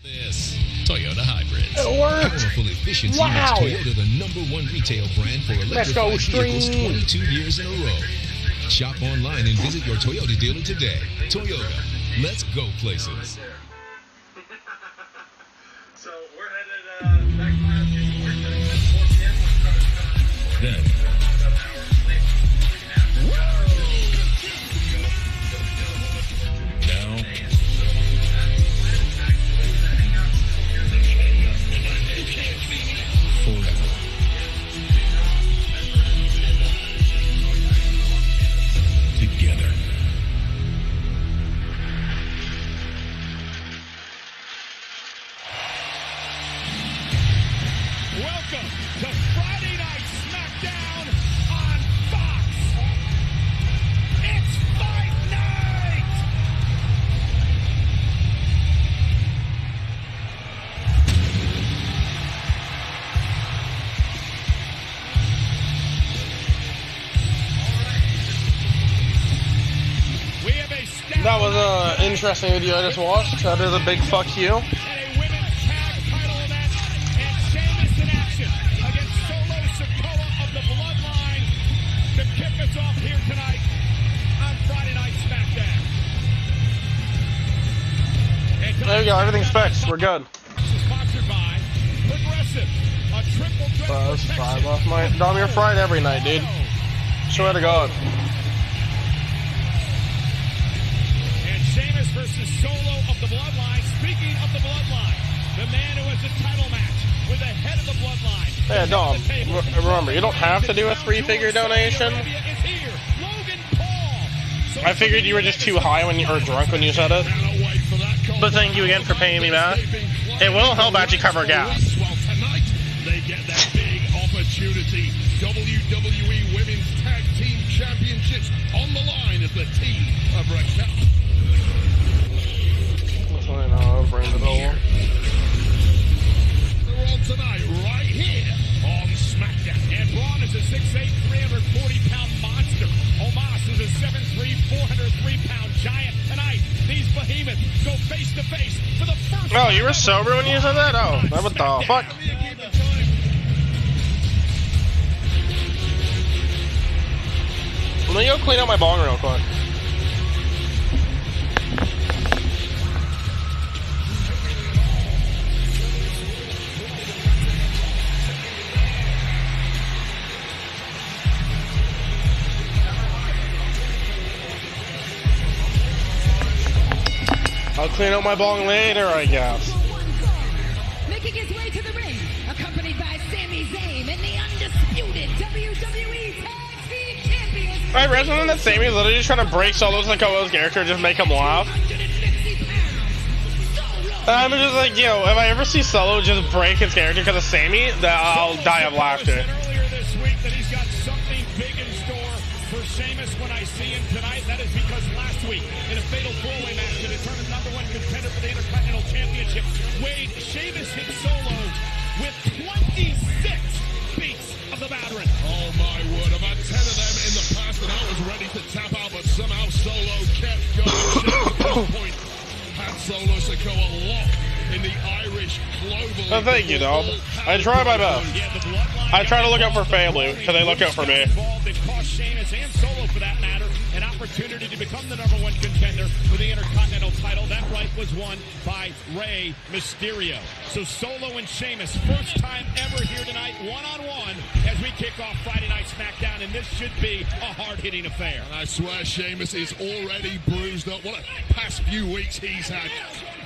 This Toyota Hybrid. It works. Powerful efficiency Wow. makes Toyota the #1 retail brand for electrified vehicles 22 years in a row. Shop online and visit your Toyota dealer today. Toyota, let's go places. So we're headed back to Then, now, forever. Together. Welcome to Friday Night Smackdown on Fox. It's Fight Night! We have a stack That was an interesting video I just watched. That is a big fuck you. and a women's tag title event, and Sheamus in action against Solo Sikoa of the Bloodline to kick us off here tonight on Friday Night Smackdown. And There we go. Everything's fixed. We're good. sponsored by Progressive, a triple threat That's protection. fried last night. Dom, you're fried every night, dude. Swear to God. And Sheamus versus Solo of the Bloodline. Speaking of the Bloodline, the man who has a title match with the head of the Bloodline. Hey, Dom, remember, you don't have to do a three-figure donation. I figured you were just too high when you were drunk when you said it. But thank you again for paying me back. It will help actually cover gas. Well, tonight they get that big opportunity. WWE Women's Tag Team Championships on the line as the team of Raquel. I know, I'll bring it all. They're on tonight, right here on SmackDown. And Braun is a 6'8", 340-pound monster. Omos is a 7'3", 403-pound giant. Tonight, these behemoths go face-to-face for the first Oh, you were sober when you said that? Oh, what the fuck? Let me go clean out my bong real quick. I'll clean out my bong later, I guess. Making his way to the ring, accompanied by Sami Zayn and the undisputed WWE Tag Team Champions. I read something that Sami's literally just trying to break Solo Sikoa's character, just make him laugh. 150 pounds. And I'm just like, yo, if I ever see Solo just break his character because of Sami, then I'll die of laughter. Earlier this week that he's got something big in store for Sheamus when I see him tonight. That is because last week in a fatal four-way match to determine #1 contender for the Intercontinental Championship, Wade Sheamus hit Solo with 26 beats of the Battering. Oh my word, I've had 10 of them in the past and I was ready to tap out, but somehow Solo kept going. At this point, had Solo Sikoa locked in the Irish Global. Oh, thank you, Dom. I try my best. Yeah, the Bloodline I try to look out for family, because they look out for me. Involved and cost Sheamus and Solo, for that matter, an opportunity to become the #1 contender for the Intercontinental title. That right was won by Rey Mysterio. So Solo and Sheamus, first time ever here tonight, one-on-one, as we kick off Friday Night Smackdown, and this should be a hard-hitting affair. And I swear Sheamus is already bruised up. What a past few weeks he's had.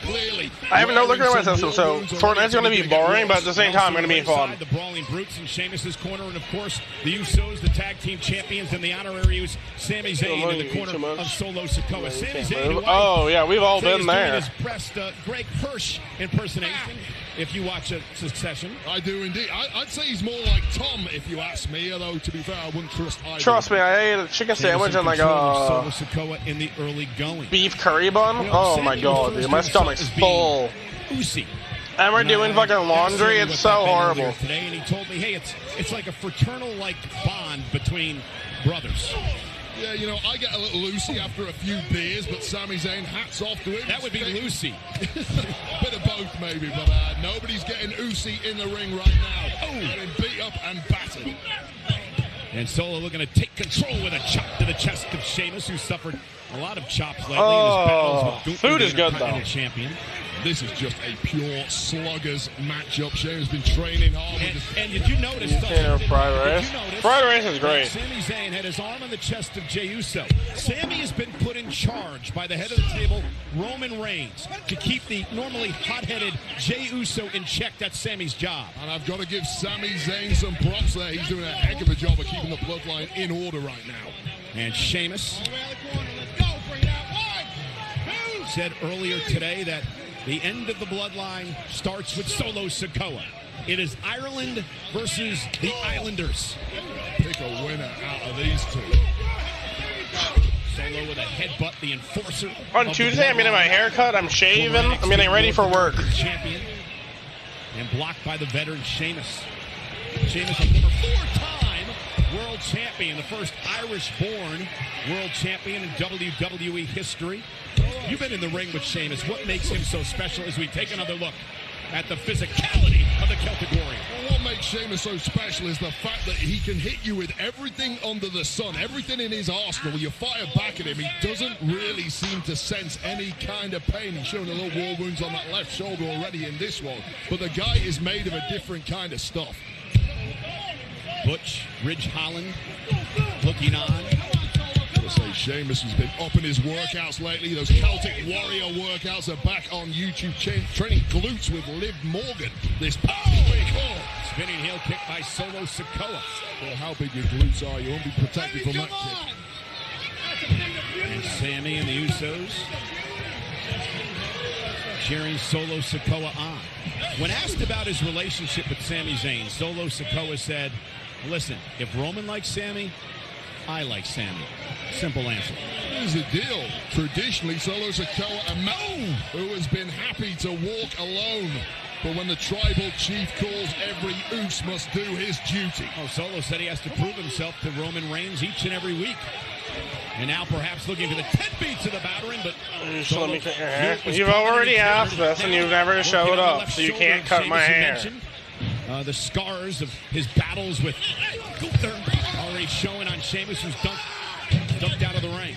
Clearly. I have no liquor in my system, so Fortnite's going to be boring, but at the same time, going to be fun. The Brawling Brutes in Sheamus' corner, and of course, the Usos, the tag team champions, and the honoraries, Sami Zayn in the corner of Solo Sikoa. Sami Zayn, Oh, yeah, we've all been there. His best Greg Hirsch impersonation, if you watch Succession. I do indeed. I'd say he's more like Tom, if you ask me, although, to be fair, I wouldn't trust either. Trust me, I ate a chicken sandwich and like Solo a Sikoa in the early going. beef curry bun. Oh my god, dude, my stomach's full. Uzi. And we're doing fucking laundry, it's so horrible. Today, and he told me, hey, it's like a fraternal like bond between brothers. Yeah, you know, I get a little loosey after a few beers, but Sami Zayn, hats off to him. That would be Lucy. Bit of both, maybe, but nobody's getting Usyk in the ring right now. Oh, getting beat up and battered. And Solo looking to take control with a chop to the chest of Sheamus, who suffered a lot of chops lately in his battles with food is good, though. Champion. This is just a pure sluggers matchup. Sheamus has been training hard. And did you notice? Fried rice. Fried rice is great. Sami Zayn had his arm on the chest of Jey Uso. Sami has been put in charge by the head of the table, Roman Reigns, to keep the normally hot-headed Jey Uso in check. That's Sami's job. And I've got to give Sami Zayn some props there. He's doing a heck of a job of keeping the bloodline in order right now. And Sheamus said earlier today that the end of the bloodline starts with Solo Sikoa. It is Ireland versus the Islanders. Pick a winner out of these two. Solo with a headbutt, the enforcer. On Tuesday, I'm getting my hair cut. I'm shaving. I'm getting ready for work. Champion. And blocked by the veteran Sheamus. Sheamus, a former four-time world champion, the first Irish-born world champion in WWE history. You've been in the ring with Sheamus. What makes him so special as we take another look at the physicality of the Celtic Warrior? Well, what makes Sheamus so special is the fact that he can hit you with everything under the sun, everything in his arsenal. You fire back at him, he doesn't really seem to sense any kind of pain. He's showing a little war wounds on that left shoulder already in this one, but the guy is made of a different kind of stuff. Butch, Ridge Holland, looking on. Say Sheamus has been up in his workouts lately. Those Celtic Warrior workouts are back on YouTube. Training glutes with Liv Morgan this past week. Oh. Spinning heel kick by Solo Sikoa. Well, how big your glutes are, you won't be protected from that kick. And Sami and the Usos cheering Solo Sikoa on. When asked about his relationship with Sami Zayn, Solo Sikoa said, listen, if Roman likes Sami, I like Sami. Simple answer. Here's the deal. Traditionally, Solo Sikoa, a man who has been happy to walk alone. But when the tribal chief calls, every Us must do his duty. Oh, Solo said he has to prove himself to Roman Reigns each and every week. And now perhaps looking for the 10 beats of the battering, but... Just let me cut your hair. You've already asked this, and you've never showed up, so you can't cut my hair. The scars of his battles with Gunther already showing on Sheamus, who's dunked out of the ring.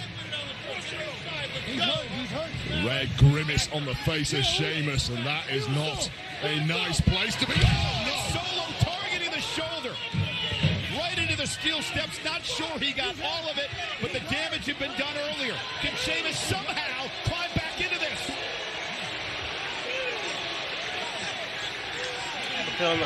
Red grimace on the face of Sheamus, and that is not a nice place to be. Oh, no. Solo targeting the shoulder. Right into the steel steps. Not sure he got all of it, but the damage had been done earlier. Can Sheamus somehow climb back into this? I'm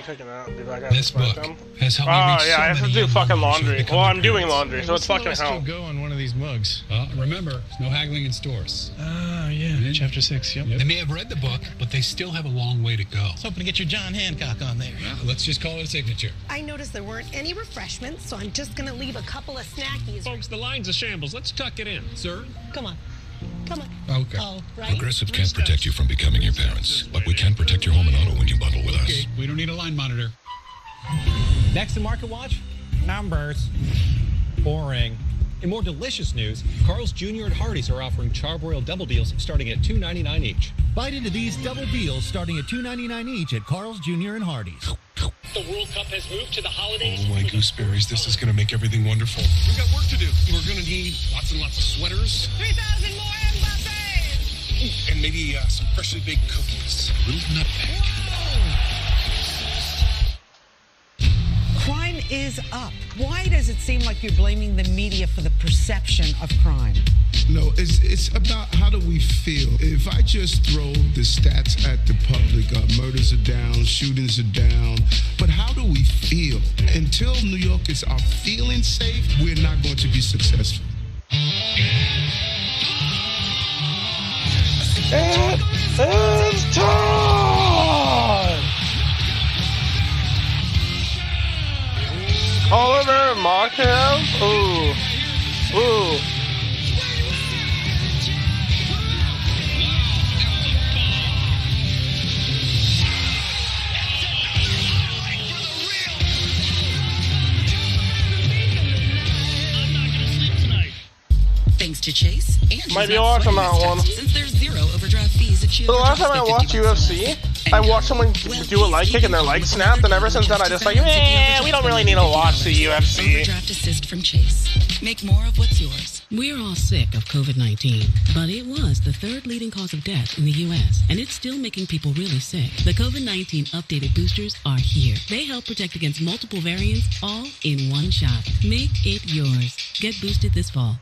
taking that. Be back This book has helped me reach yeah, I have to do fucking laundry. Well, I'm doing laundry, so it's fucking hell. Still go on one of these mugs. Remember, there's no haggling in stores. Oh, yeah. Chapter 6, yep. They may have read the book, but they still have a long way to go. I was hoping to get your John Hancock on there. Well, let's just call it a signature. I noticed there weren't any refreshments, so I'm just going to leave a couple of snackies. Folks, the line's a shambles. Let's tuck it in. Sir? Come on. Come on. Okay. Oh, right? Progressive can't protect you from becoming your parents, but we can protect your home and auto when you bundle with us. Okay, we don't need a line monitor. Next in Market Watch, numbers. Boring. In more delicious news, Carl's Jr. and Hardee's are offering Charbroiled double deals starting at $2.99 each. Bite into these double deals starting at $2.99 each at Carl's Jr. and Hardee's. The World Cup has moved to the holidays. Oh my gooseberries, this is going to make everything wonderful. We've got work to do. We're going to need lots and lots of sweaters. 3,000 more Mbappe! And maybe some freshly baked cookies. A little nutmeg. Crime is up. Why does it seem like you're blaming the media for the perception of crime? No, it's about how do we feel. If I just throw the stats at the public, murders are down, shootings are down, but how do we feel? Until New Yorkers are feeling safe, we're not going to be successful. It's time! Oliver Markham? Ooh. Ooh. to Chase and might be watching that one. Since there's zero overdraft fees at Chase. So the last time I watched UFC, I watched someone do a leg kick and their leg snapped, and ever since then I just like, we don't really need to watch the UFC. Overdraft assist from Chase. Make more of what's yours. We're all sick of COVID-19, but it was the third leading cause of death in the U.S., and it's still making people really sick. The COVID-19 updated boosters are here. They help protect against multiple variants, all in one shot. Make it yours. Get boosted this fall.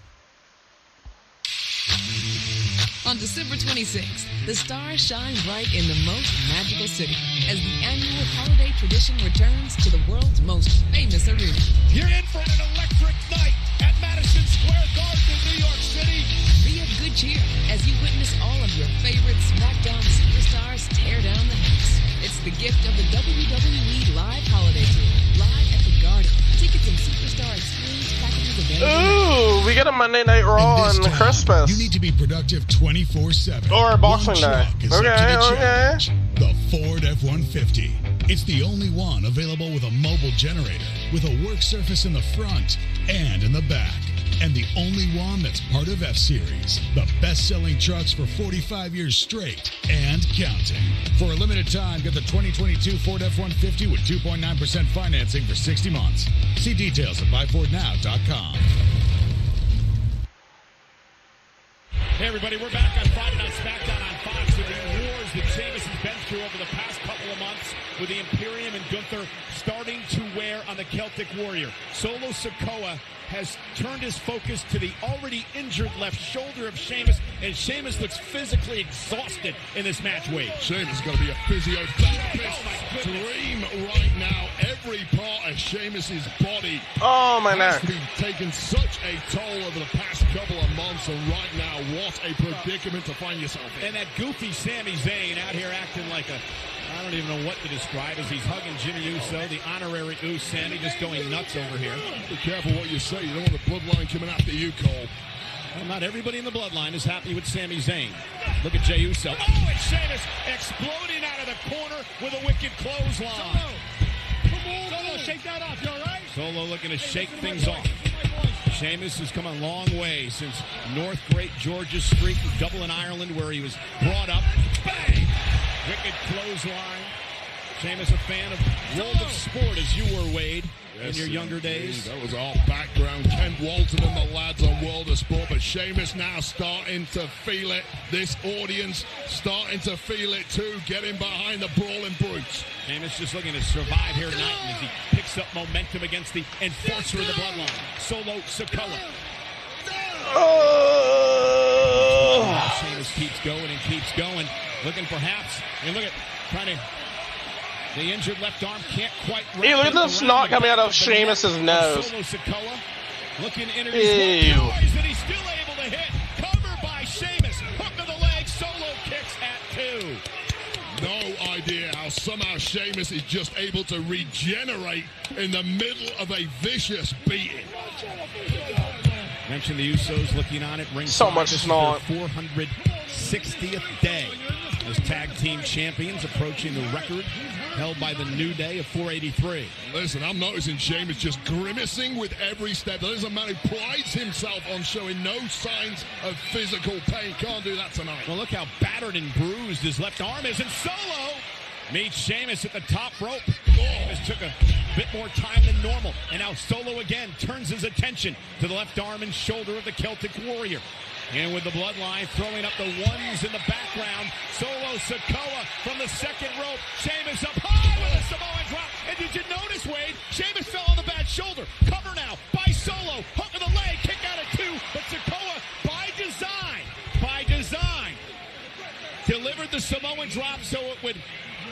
On December 26th, the stars shine bright in the most magical city as the annual holiday tradition returns to the world's most famous arena. You're in for an electric night at Madison Square Garden in New York City. Be of good cheer as you witness all of your favorite Smackdown superstars tear down the house. It's the gift of the WWE Live Holiday Tour, live at the Garden. Tickets and superstar experience packages available. Ooh, we get a Monday Night Raw on Christmas. You need to be productive 24/7. Or Boxing Day. Okay. The Ford F-150. It's the only one available with a mobile generator, with a work surface in the front and in the back. And the only one that's part of F-Series. The best-selling trucks for 45 years straight and counting. For a limited time, get the 2022 Ford F-150 with 2.9% financing for 60 months. See details at buyfordnow.com. Hey everybody, we're back on Friday Night Smackdown on Fox with the wars that Sheamus has been through over the past couple of months with the Imperium and Gunther starting to wear on the Celtic Warrior. Solo Sikoa has turned his focus to the already injured left shoulder of Sheamus, and Sheamus looks physically exhausted in this match week. Sheamus is going to be a physiotherapist's dream right now. Every part of Sheamus's body has been taking such a toll over the past couple of months, and right now, what a predicament to find yourself in. And that goofy Sami Zayn out here acting like I don't even know what to describe as he's hugging Jimmy Uso, the honorary Uso Sammy, just going nuts over here. Be careful what you say. You don't want the bloodline coming after you, Cole. Well, not everybody in the bloodline is happy with Sami Zayn. Look at Jey Uso. Oh, and Sheamus exploding out of the corner with a wicked clothesline. Solo, shake that off. You all right? Solo looking to shake things off. Sheamus has come a long way since North Great Georgia Street in Dublin, Ireland, where he was brought up. Bang! Wicked clothesline. Sheamus a fan of World of Sport as you were, Wade, in your younger days. That was our background. Kent Walton and the lads on World of Sport. But Sheamus now starting to feel it. This audience starting to feel it too. Getting behind the brawling brutes. Sheamus just looking to survive here tonight as he picks up momentum against the enforcer of the bloodline, Solo Sikoa. Sheamus keeps going and keeps going. Looking perhaps, and look at trying to. The injured left arm can't quite. Hey, look at the snot coming out of Sheamus's nose. Solo Sikoa looking to introduce one noise that he's still able to hit. Covered by Sheamus. Hook of the leg. Solo kicks at 2. No idea how somehow Sheamus is just able to regenerate in the middle of a vicious beating. Mentioned the Usos looking on it. Ring so much snot. 460th day as tag team champions, approaching the record held by the New Day of 483. Listen, I'm noticing Sheamus just grimacing with every step. There's a man who prides himself on showing no signs of physical pain. Can't do that tonight. Well, look how battered and bruised his left arm is. And Solo meets Sheamus at the top rope. Sheamus took a bit more time than normal. And now Solo again turns his attention to the left arm and shoulder of the Celtic Warrior. And with the bloodline throwing up the ones in the background, Solo Sikoa from the second rope. Sheamus up high with a Samoan drop. And did you notice, Wade? Sheamus fell on the bad shoulder. Cover now by Solo. Hook of the leg. Kick out at 2. But Sikoa, by design, delivered the Samoan drop so it would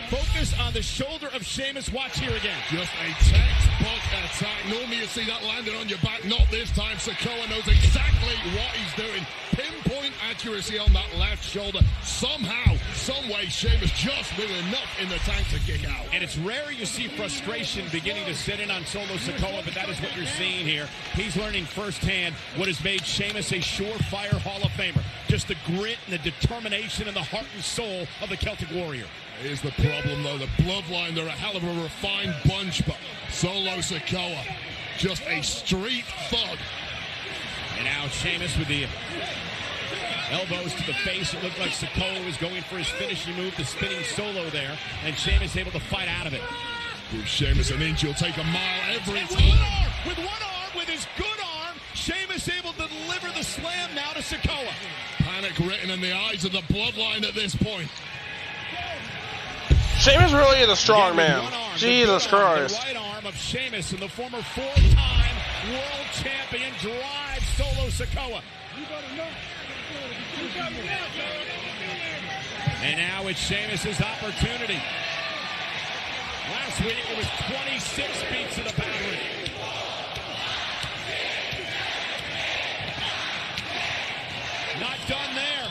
focus on the shoulder of Sheamus. Watch here again. Just a textbook attack. Normally you see that landing on your back. Not this time. Sikoa knows exactly what he's doing. Pinpoint accuracy on that left shoulder. Somehow, some way, Sheamus just knew enough in the tank to kick out. And it's rare you see frustration beginning to sit in on Solo Sikoa, but that is what you're seeing here. He's learning firsthand what has made Sheamus a surefire Hall of Famer. Just the grit and the determination and the heart and soul of the Celtic Warrior. Here's the problem, though. The bloodline, they're a hell of a refined bunch, but Solo Sikoa, just a street thug. And now Sheamus with the elbows to the face. It looked like Sikoa was going for his finishing move, the spinning solo there. And Sheamus able to fight out of it. Give Sheamus an inch, he'll take a mile every And time. with one arm, with his good arm, Sheamus able to deliver the slam now to Sikoa. Panic written in the eyes of the bloodline at this point. Sheamus really is a strong man. Jesus Christ. The right arm of Sheamus and the former 4-time world champion drives Solo Sikoa. And now it's Sheamus' opportunity. Last week it was 26 beats to the battery. Not done there.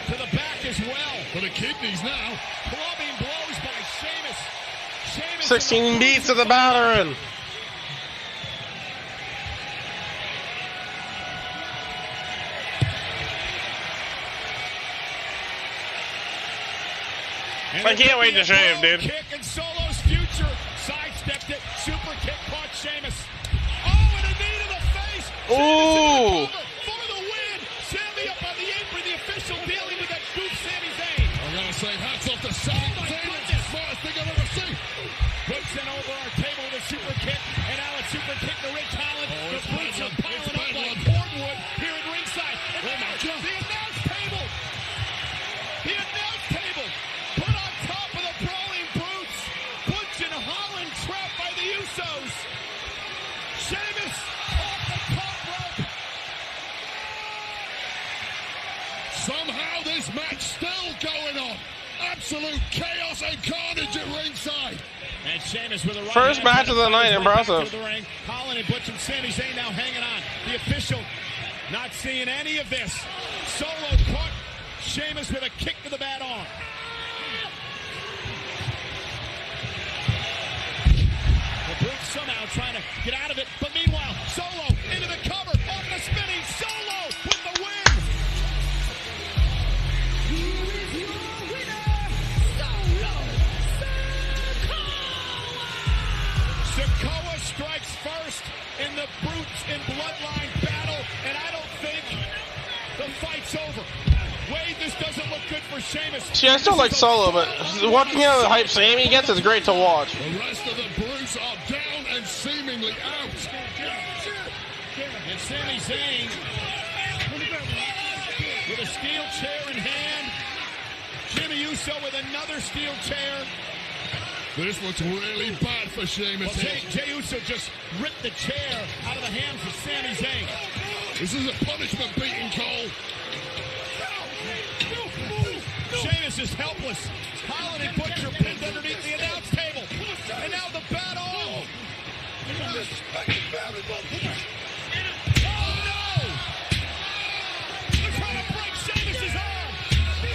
To the back as well. For the kidneys now. Clubbing blows by Sheamus. 16 beats to the battering. I can't wait to shave, dude. Kick and Solo's future. Sidestepped it. Super kick caught Sheamus. Oh, and a knee to the face. Ooh. For the win. Sammy up on the apron. The official dealing with that goof Sami Zayn. I'm going to say hats off to Sami Zayn. It's the smartest thing I've ever seen. Puts it over our table with a super kick. And now a super kick to Ridge Holland. The boots are piling up like cordwood here at ringside. And the announce table. The announce table. Put on top of the brawling brutes. Butch and Holland trapped by the Usos. Sheamus off the top rope. Somehow this match still going on. Absolute chaos and carnage at ringside. And Sheamus with a right First match of the night, impressive. Holland and Butch and Sami Zayn now hanging on. The official not seeing any of this. Solo caught Sheamus with a kick to the bad arm. The Brutes somehow trying to get out of it, but meanwhile, Solo into the cover, off the spinning, Solo with the win! Here is your winner, Solo Sikoa strikes first in the Brutes and Bloodline battle, and I don't think the fight's over. Wade, this doesn't look good for Sheamus. See, I still like Solo, but watching out the hype Sammy gets is great to watch. The rest of the Brutes are down and seemingly out. And Sami Zayn with a steel chair in hand. Jimmy Uso with another steel chair. This looks really bad for Sheamus. Well, Jey Uso just ripped the chair out of the hands of Sami Zayn. This is a punishment beating, Cole. Sheamus is helpless. Holland and Butch are pinned underneath the announce table. And now the battle. Oh, no! They're trying to break Sheamus' arm.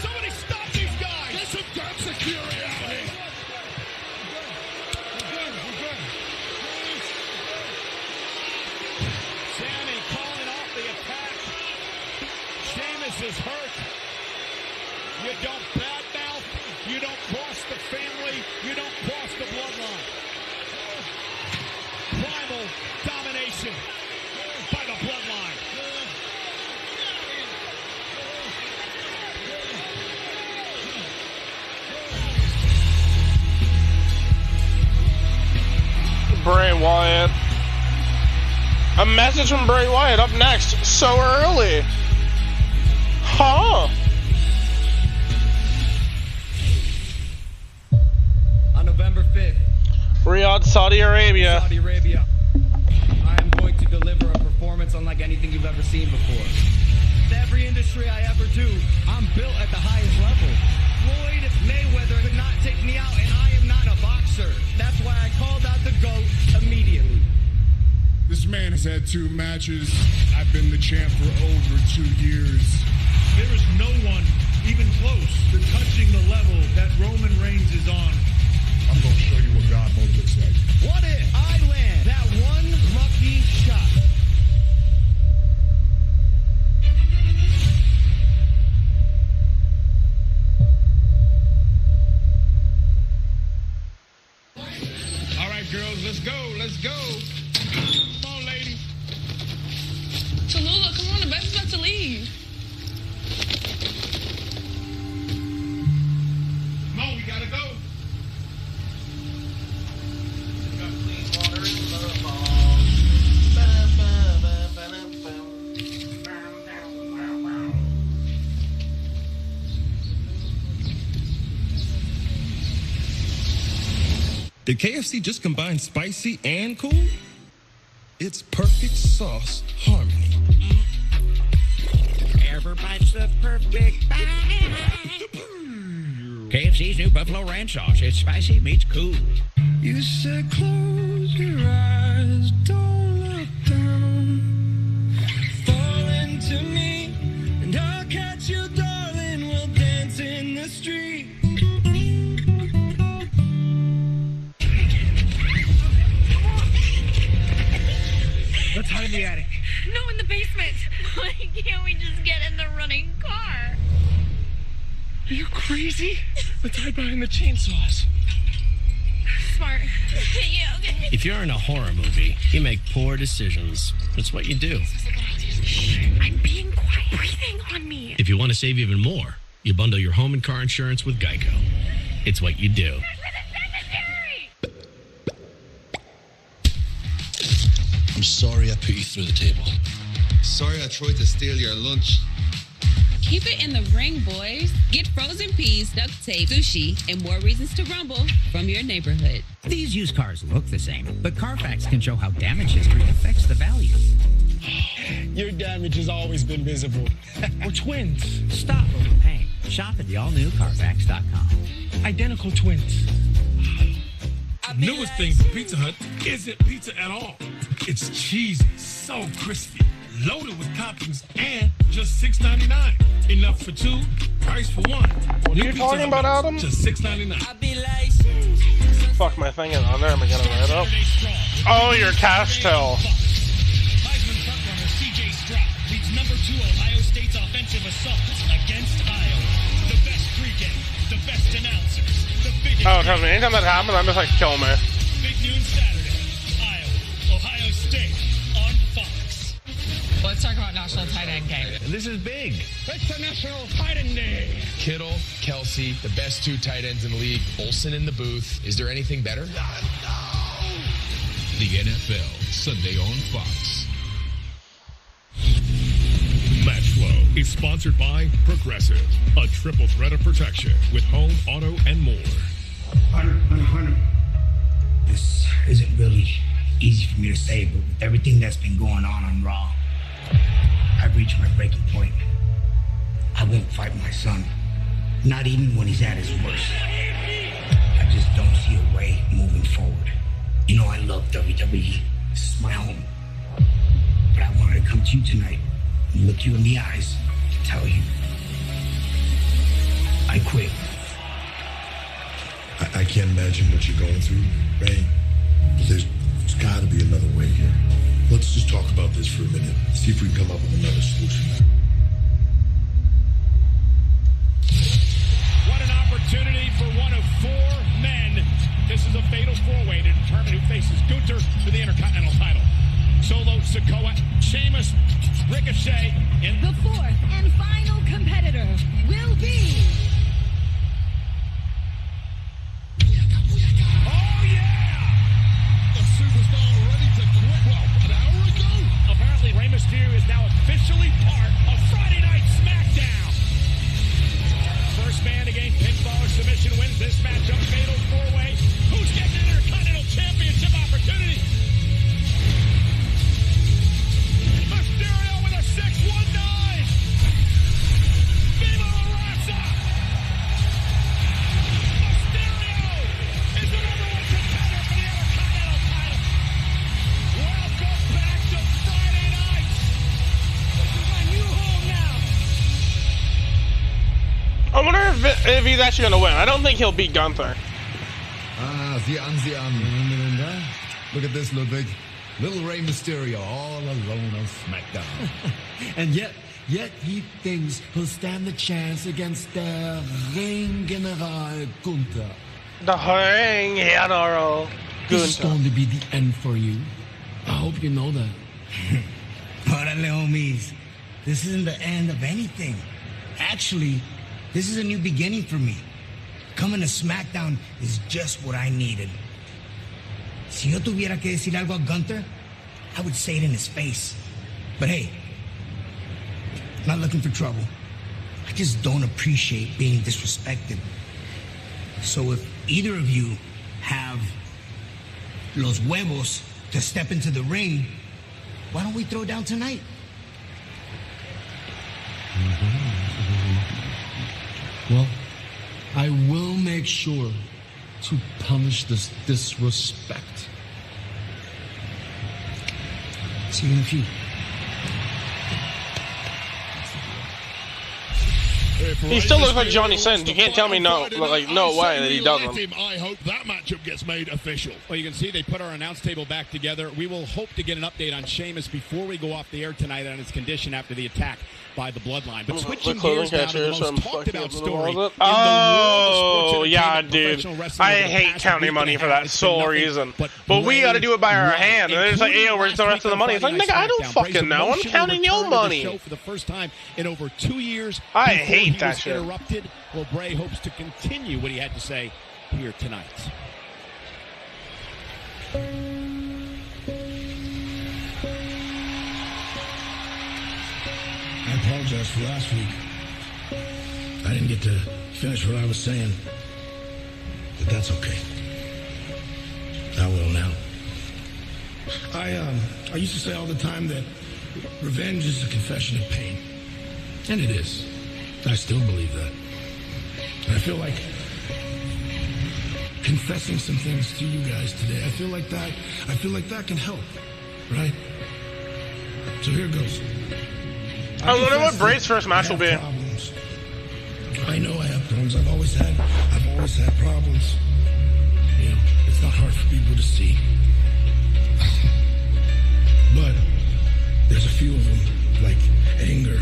Somebody stop these guys. Get some damn security out here. Sammy calling off the attack. Sheamus is hurt. You don't badmouth. You don't cross the family. You don't cross the bloodline. Primal domination by the bloodline. Bray Wyatt. A message from Bray Wyatt up next. So early. Huh. On November 5th, Riyadh, Saudi Arabia. I am going to deliver a performance unlike anything you've ever seen before. In every industry I ever do, I'm built at the highest level. Floyd Mayweather could not take me out, and I am not a boxer. That's why I called out the GOAT immediately. This man has had 2 matches. I've been the champ for over 2 years. There is no one even close to touching the level that Roman Reigns is on. I'm going to show you what God mode looks like. What if I land that one lucky shot? All right, girls, let's go. Let's go. Come on, lady. To Did KFC just combine spicy and cool? It's perfect sauce harmony. Everybody's the perfect bite. KFC's new Buffalo Ranch sauce. It's spicy meets cool. You said close your eyes, don't look down. Fall into me, and I'll catch you, darling. We'll dance in the street. Let's hide in the attic. No, in the basement. Why can't we just get in the running car? Are you crazy? Let's hide behind the chainsaws. Smart. Yeah, okay. If you're in a horror movie, you make poor decisions. That's what you do. I'm being quiet. Breathing on me. If you want to save even more, you bundle your home and car insurance with Geico. It's what you do. I'm sorry I put you through the table. Sorry I tried to steal your lunch. Keep it in the ring, boys. Get frozen peas, duct tape, sushi, and more reasons to rumble from your neighborhood. These used cars look the same, but Carfax can show how damage history affects the value. Your damage has always been visible. We're twins. Stop overpaying. Shop at the all-new Carfax.com. Identical twins. Newest thing from Pizza Hut isn't pizza at all. It's cheesy, so crispy, loaded with toppings, and just $6.99. Enough for two, price for one. What are you talking about, Adam? Just $6.99. Fuck, my thing is on there. Am I gonna write up? Oh, your cash tell. Heisman frontrunner C.J. Stroud leads #2 Ohio State's offensive assault against Iowa. The best pregame, the best announcers, the biggest... Oh, tell me, anytime that happens, I'm just like, kill me. Big noon Saturday. Iowa, Ohio State on Fox. Let's talk about National Tight End Day. This is big. It's the National Tight End Day. Kittle, Kelsey, the best two tight ends in the league. Olsen in the booth. Is there anything better? The NFL, Sunday on Fox. Matchflow is sponsored by Progressive, a triple threat of protection with home, auto, and more. Hunter. This isn't really easy for me to say, but with everything that's been going on Raw, I've reached my breaking point. I won't fight my son, not even when he's at his worst. I just don't see a way moving forward. You know I love WWE. This is my home. But I wanted to come to you tonight and look you in the eyes to tell you I quit. I can't imagine what you're going through, Ray. But there's got to be another way here. Let's just talk about this for a minute. See if we can come up with another solution. What an opportunity for one of 4 men. This is a fatal 4-way to determine who faces Gunther for the Intercontinental title. Solo, Sikoa, Sheamus, Ricochet, and The 4th and final competitor will be... Oh, yeah! A superstar ready to quit. Well, an hour ago. Apparently, Rey Mysterio is now officially part of Friday Night Smackdown. First man to gain pinfall or submission wins this matchup. Fatal 4-way. Who's getting an Intercontinental Championship opportunity? Mysterio with a 619. Viva la Raza! Mysterio is the #1 contender for the Intercontinental title. Welcome back to Friday night. This is my new home now. I wonder if he's actually gonna win. I don't think he'll beat Gunther. Sieh an. Look at this, Ludwig. Little Rey Mysterio all alone on Smackdown. And yet he thinks he'll stand the chance against the Ring General Gunther. The Ring General This is Gunther. going to be the end for you. I hope you know that. Órale, homies. This isn't the end of anything. Actually, this is a new beginning for me. Coming to SmackDown is just what I needed. Si yo tuviera que decir algo a Gunther, I would say it in his face. But hey, I'm not looking for trouble. I just don't appreciate being disrespected. So if either of you have los huevos to step into the ring, why don't we throw down tonight? Well, I will make sure to punish this disrespect. See you in a few. He still looks like Johnny Sins. You can't tell me no way that he doesn't. I hope that matchup gets made official. Well, you can see they put our announce table back together. We will hope to get an update on Sheamus before we go off the air tonight on his condition after the attack by the Bloodline. But switching gears now to the most talked about story. Oh, yeah, dude. I hate counting money for that sole reason. But we got to do it by our hand. And they're just like, hey, where's the rest of the money? It's like, nigga, I don't fucking know. I'm counting your money. For the first time in over 2 years. I hate that shit. Interrupted. Well, Bray hopes to continue what he had to say here tonight. I apologize for last week. I didn't get to finish what I was saying, but that's okay. I will now. I used to say all the time that revenge is a confession of pain, and it is. I still believe that. And I feel like confessing some things to you guys today. I feel like that can help, right? So here goes. I wonder what Bray's first match will be. I know I have problems. I've always had problems. You know, it's not hard for people to see. But there's a few of them, like anger.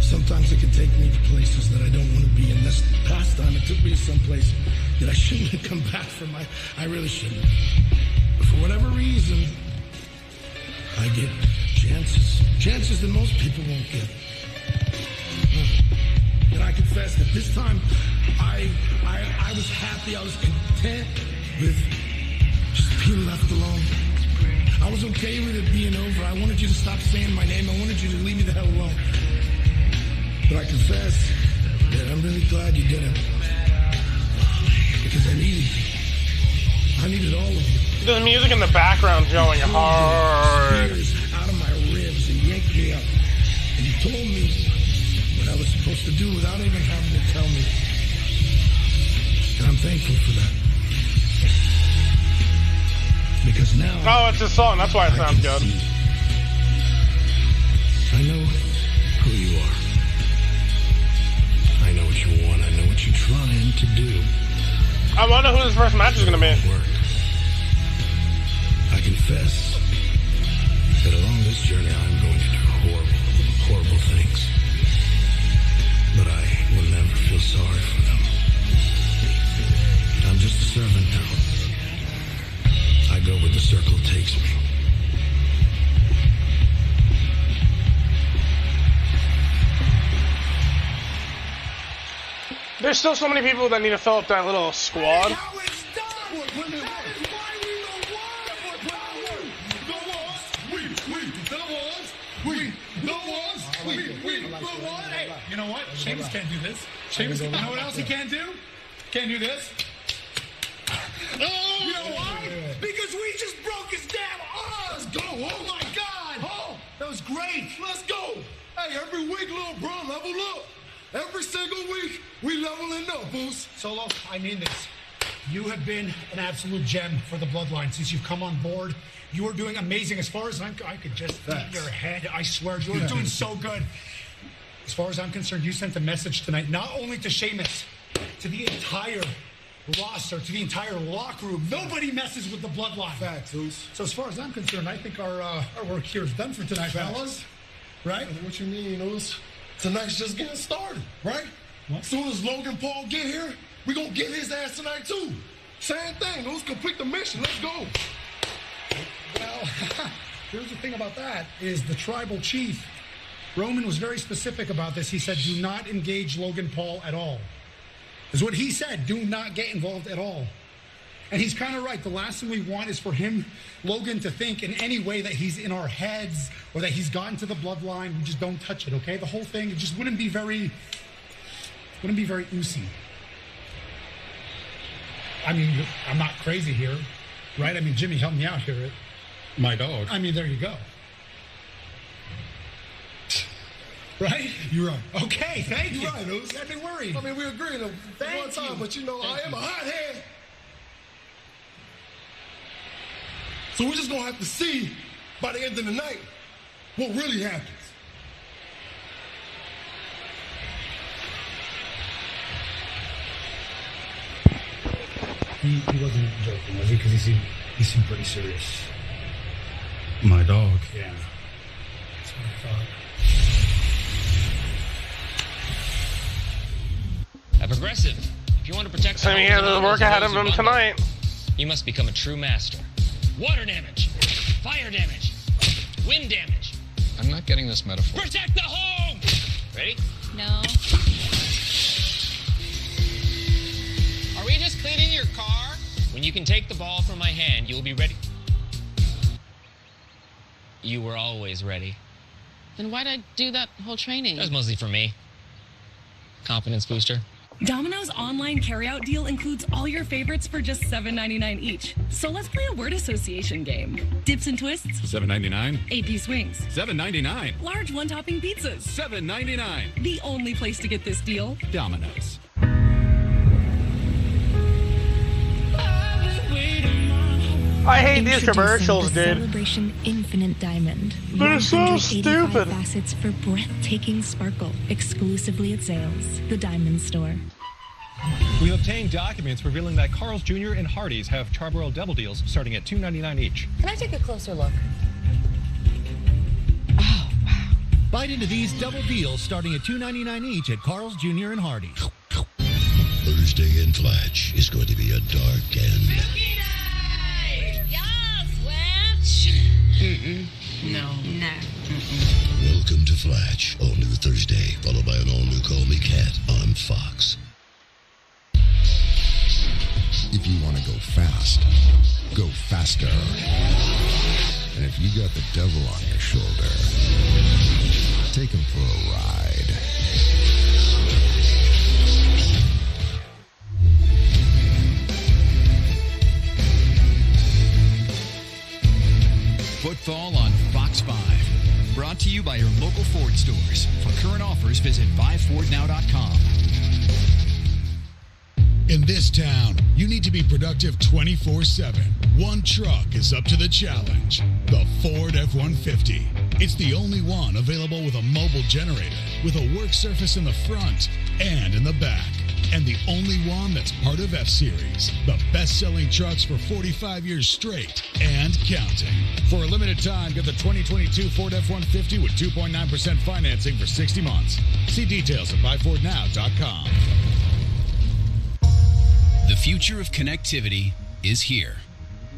Sometimes it can take me to places that I don't want to be. And this past time, it took me to some place that I shouldn't have come back from. I really shouldn't. But for whatever reason, I get chances that most people won't get. And I confess that this time, I was happy. I was content with just being left alone. I was okay with it being over. I wanted you to stop saying my name. I wanted you to leave me the hell alone. But I confess that I'm really glad you didn't. Because I needed all of you. The music in the background going hard. Out of my ribs and yanked me up. And you told me what I was supposed to do without even having to tell me. And I'm thankful for that. Because now... Oh, it's a song. That's why it sounds good. I know who you are. I know what you want. I know what you're trying to do. I wonder who this first match is going to be. I confess that along this journey I'm going to do horrible things. But I will never feel sorry for them. I'm just a servant now. I go where the circle takes me. There's still so many people that need to fill up that little squad. You know what? Sheamus can't do this. Sheamus, you know what else he can't do? Can't do this. Oh, you know why? Because we just broke his damn arm. Let's go. Oh, my God. Oh, that was great. Let's go. Hey, every week, little bro, level up. Every single week, we leveling up, Boost. Solo, I mean this. You have been an absolute gem for the Bloodline since you've come on board. You are doing amazing. As far as I could just beat your head. I swear, you're doing so good. As far as I'm concerned, you sent a message tonight, not only to Sheamus, to the entire roster, to the entire locker room. Nobody messes with the Bloodline. Facts, So as far as I'm concerned, I think our work here is done for tonight, fellas. Right? What you mean, Oos? Tonight's just getting started, right? As soon as Logan Paul get here, we gonna get his ass tonight too. Same thing. Let's complete the mission. Let's go. Well, here's the thing about that is the tribal chief, Roman, was very specific about this. He said, do not engage Logan Paul at all. Is what he said. Do not get involved at all. And he's kind of right. The last thing we want is for him, Logan, to think in any way that he's in our heads or that he's gotten to the Bloodline. We just don't touch it, okay? The whole thing, it just wouldn't be very Uzi. I mean, I'm not crazy here. right? I mean, Jimmy, help me out here. My dog. I mean, there you go. Right? You're right. Okay, thank you. You're right. You got me worried. I mean, we agreed on one time, but you know, I am a hothead. So we're just going to have to see by the end of the night what really happens. He wasn't joking, was he? Because he seemed pretty serious. My dog. Yeah. That's what I thought. A progressive. If you want to protect Sammy has his work ahead of him tonight. You must become a true master. Water damage, fire damage, wind damage. I'm not getting this metaphor. Protect the home! Ready? No. Are we just cleaning your car? When you can take the ball from my hand, you'll be ready. You were always ready. Then why'd I do that whole training? That was mostly for me. Confidence booster. Domino's online carryout deal includes all your favorites for just $7.99 each. So let's play a word association game. Dips and twists. $7.99. 8-piece wings. $7.99. Large one-topping pizzas. $7.99. The only place to get this deal. Domino's. I hate these commercials, dude. Celebration Infinite Diamond. They're so stupid. Facets for breathtaking sparkle. Exclusively at Zales, the Diamond Store. We've obtained documents revealing that Carl's Jr. and Hardee's have Charbroiled Double Deals starting at $2.99 each. Can I take a closer look? Bite into these double deals starting at $2.99 each at Carl's Jr. and Hardee's. Thursday in Flatch is going to be a dark and... No. Welcome to Flatch, all new Thursday, followed by an all-new Call Me Cat on Fox. If you want to go fast, go faster. And if you got the devil on your shoulder, take him for a ride. Football on Fox 5. Brought to you by your local Ford stores. For current offers, visit buyfordnow.com. In this town, you need to be productive 24/7. One truck is up to the challenge. The Ford F-150. It's the only one available with a mobile generator, with a work surface in the front and in the back. And the only one that's part of F-Series. The best-selling trucks for 45 years straight and counting. For a limited time, get the 2022 Ford F-150 with 2.9% financing for 60 months. See details at buyfordnow.com. The future of connectivity is here,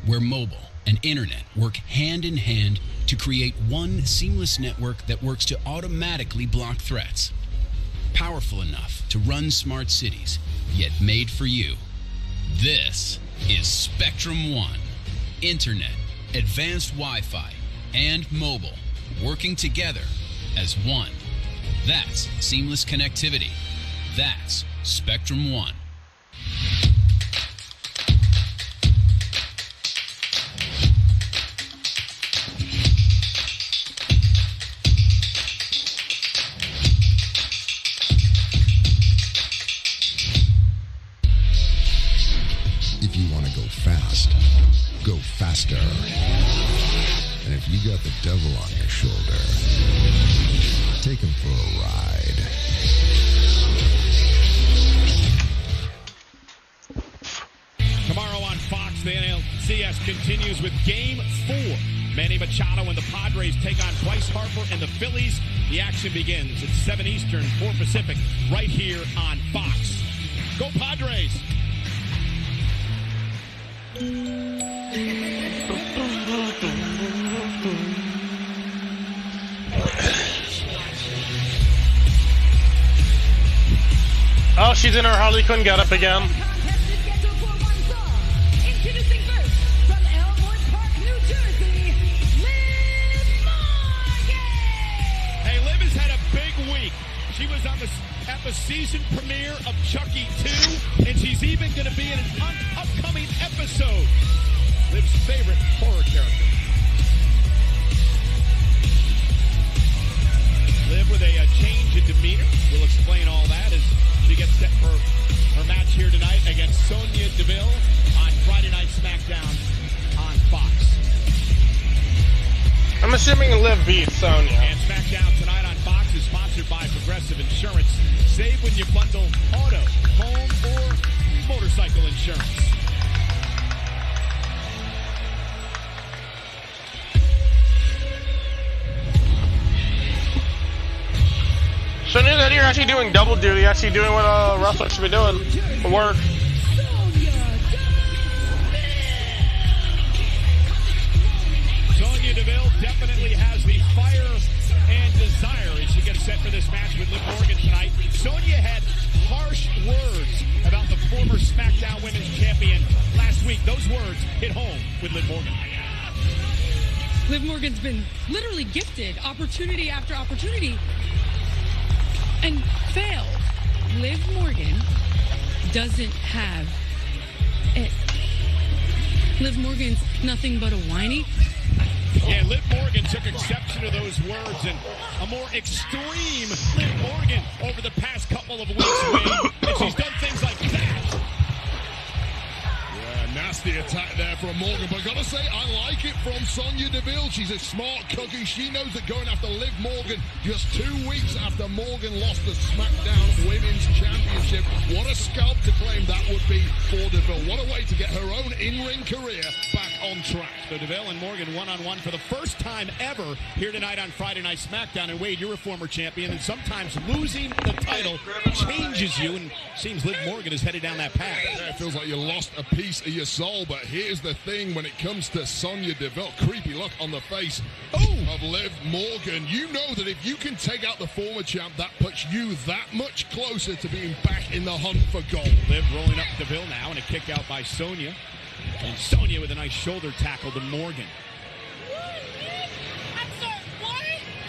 where mobile and internet work hand in hand to create one seamless network that works to automatically block threats. Powerful enough to run smart cities, yet made for you. This is Spectrum One. Internet, advanced Wi-Fi, and mobile working together as one. That's seamless connectivity. That's Spectrum One. If you want to go fast, go faster. And if you got the devil on your shoulder, take him for a ride. Tomorrow on Fox, the NLCS continues with Game 4. Manny Machado and the Padres take on Bryce Harper and the Phillies. The action begins at 7 Eastern, 4 Pacific, right here on Fox. Go Padres! Oh, she's in her Harley Quinn get up again. Introducing first, from Elmwood Park, New Jersey, Liv Morgan! Hey, Liv has had a big week. She was at the season premiere of Chucky 2, and she's even going to be in an upcoming episode Liv's favorite horror character. Liv with a change in demeanor. We'll explain all that as she gets set for her match here tonight against Sonya Deville on Friday Night Smackdown on Fox. I'm assuming Liv beats Sonya. And Smackdown tonight on Fox is sponsored by Progressive Insurance. Save when you bundle auto, home, or motorcycle insurance. Sonya that you're actually doing double duty, actually doing what a wrestler should be doing. Work. Sonya Deville definitely has the fire and desire as she gets set for this match with Liv Morgan tonight. Sonya had harsh words about the former SmackDown Women's Champion last week. Those words hit home with Liv Morgan. Liv Morgan's been literally gifted opportunity after opportunity and failed. Liv Morgan doesn't have it. Liv Morgan's nothing but a whiny. Yeah, Liv Morgan took exception to those words, and a more extreme Liv Morgan over the past couple of weeks, Wade, and she's done things like that. Yeah, nasty attack there from Morgan, but gotta say, I like it from Sonya Deville. She's a smart cookie. She knows that going after Liv Morgan just 2 weeks after Morgan lost the SmackDown Women's Championship, what a scalp to claim that would be for Deville. What a way to get her own in-ring career back on track. So Deville and Morgan one-on-one for the first time ever here tonight on Friday Night SmackDown. And Wade, you're a former champion, and sometimes losing the title changes you, and seems Liv Morgan is headed down that path. Yeah, it feels like you lost a piece of your soul, but here's the thing when it comes to Sonya Deville. Creepy look on the face of Liv Morgan. You know that if you can take out the former champ, that puts you that much closer to being back in the hunt for gold. Liv rolling up Deville now, and a kick out by Sonya. And Sonya with a nice shoulder tackle to Morgan.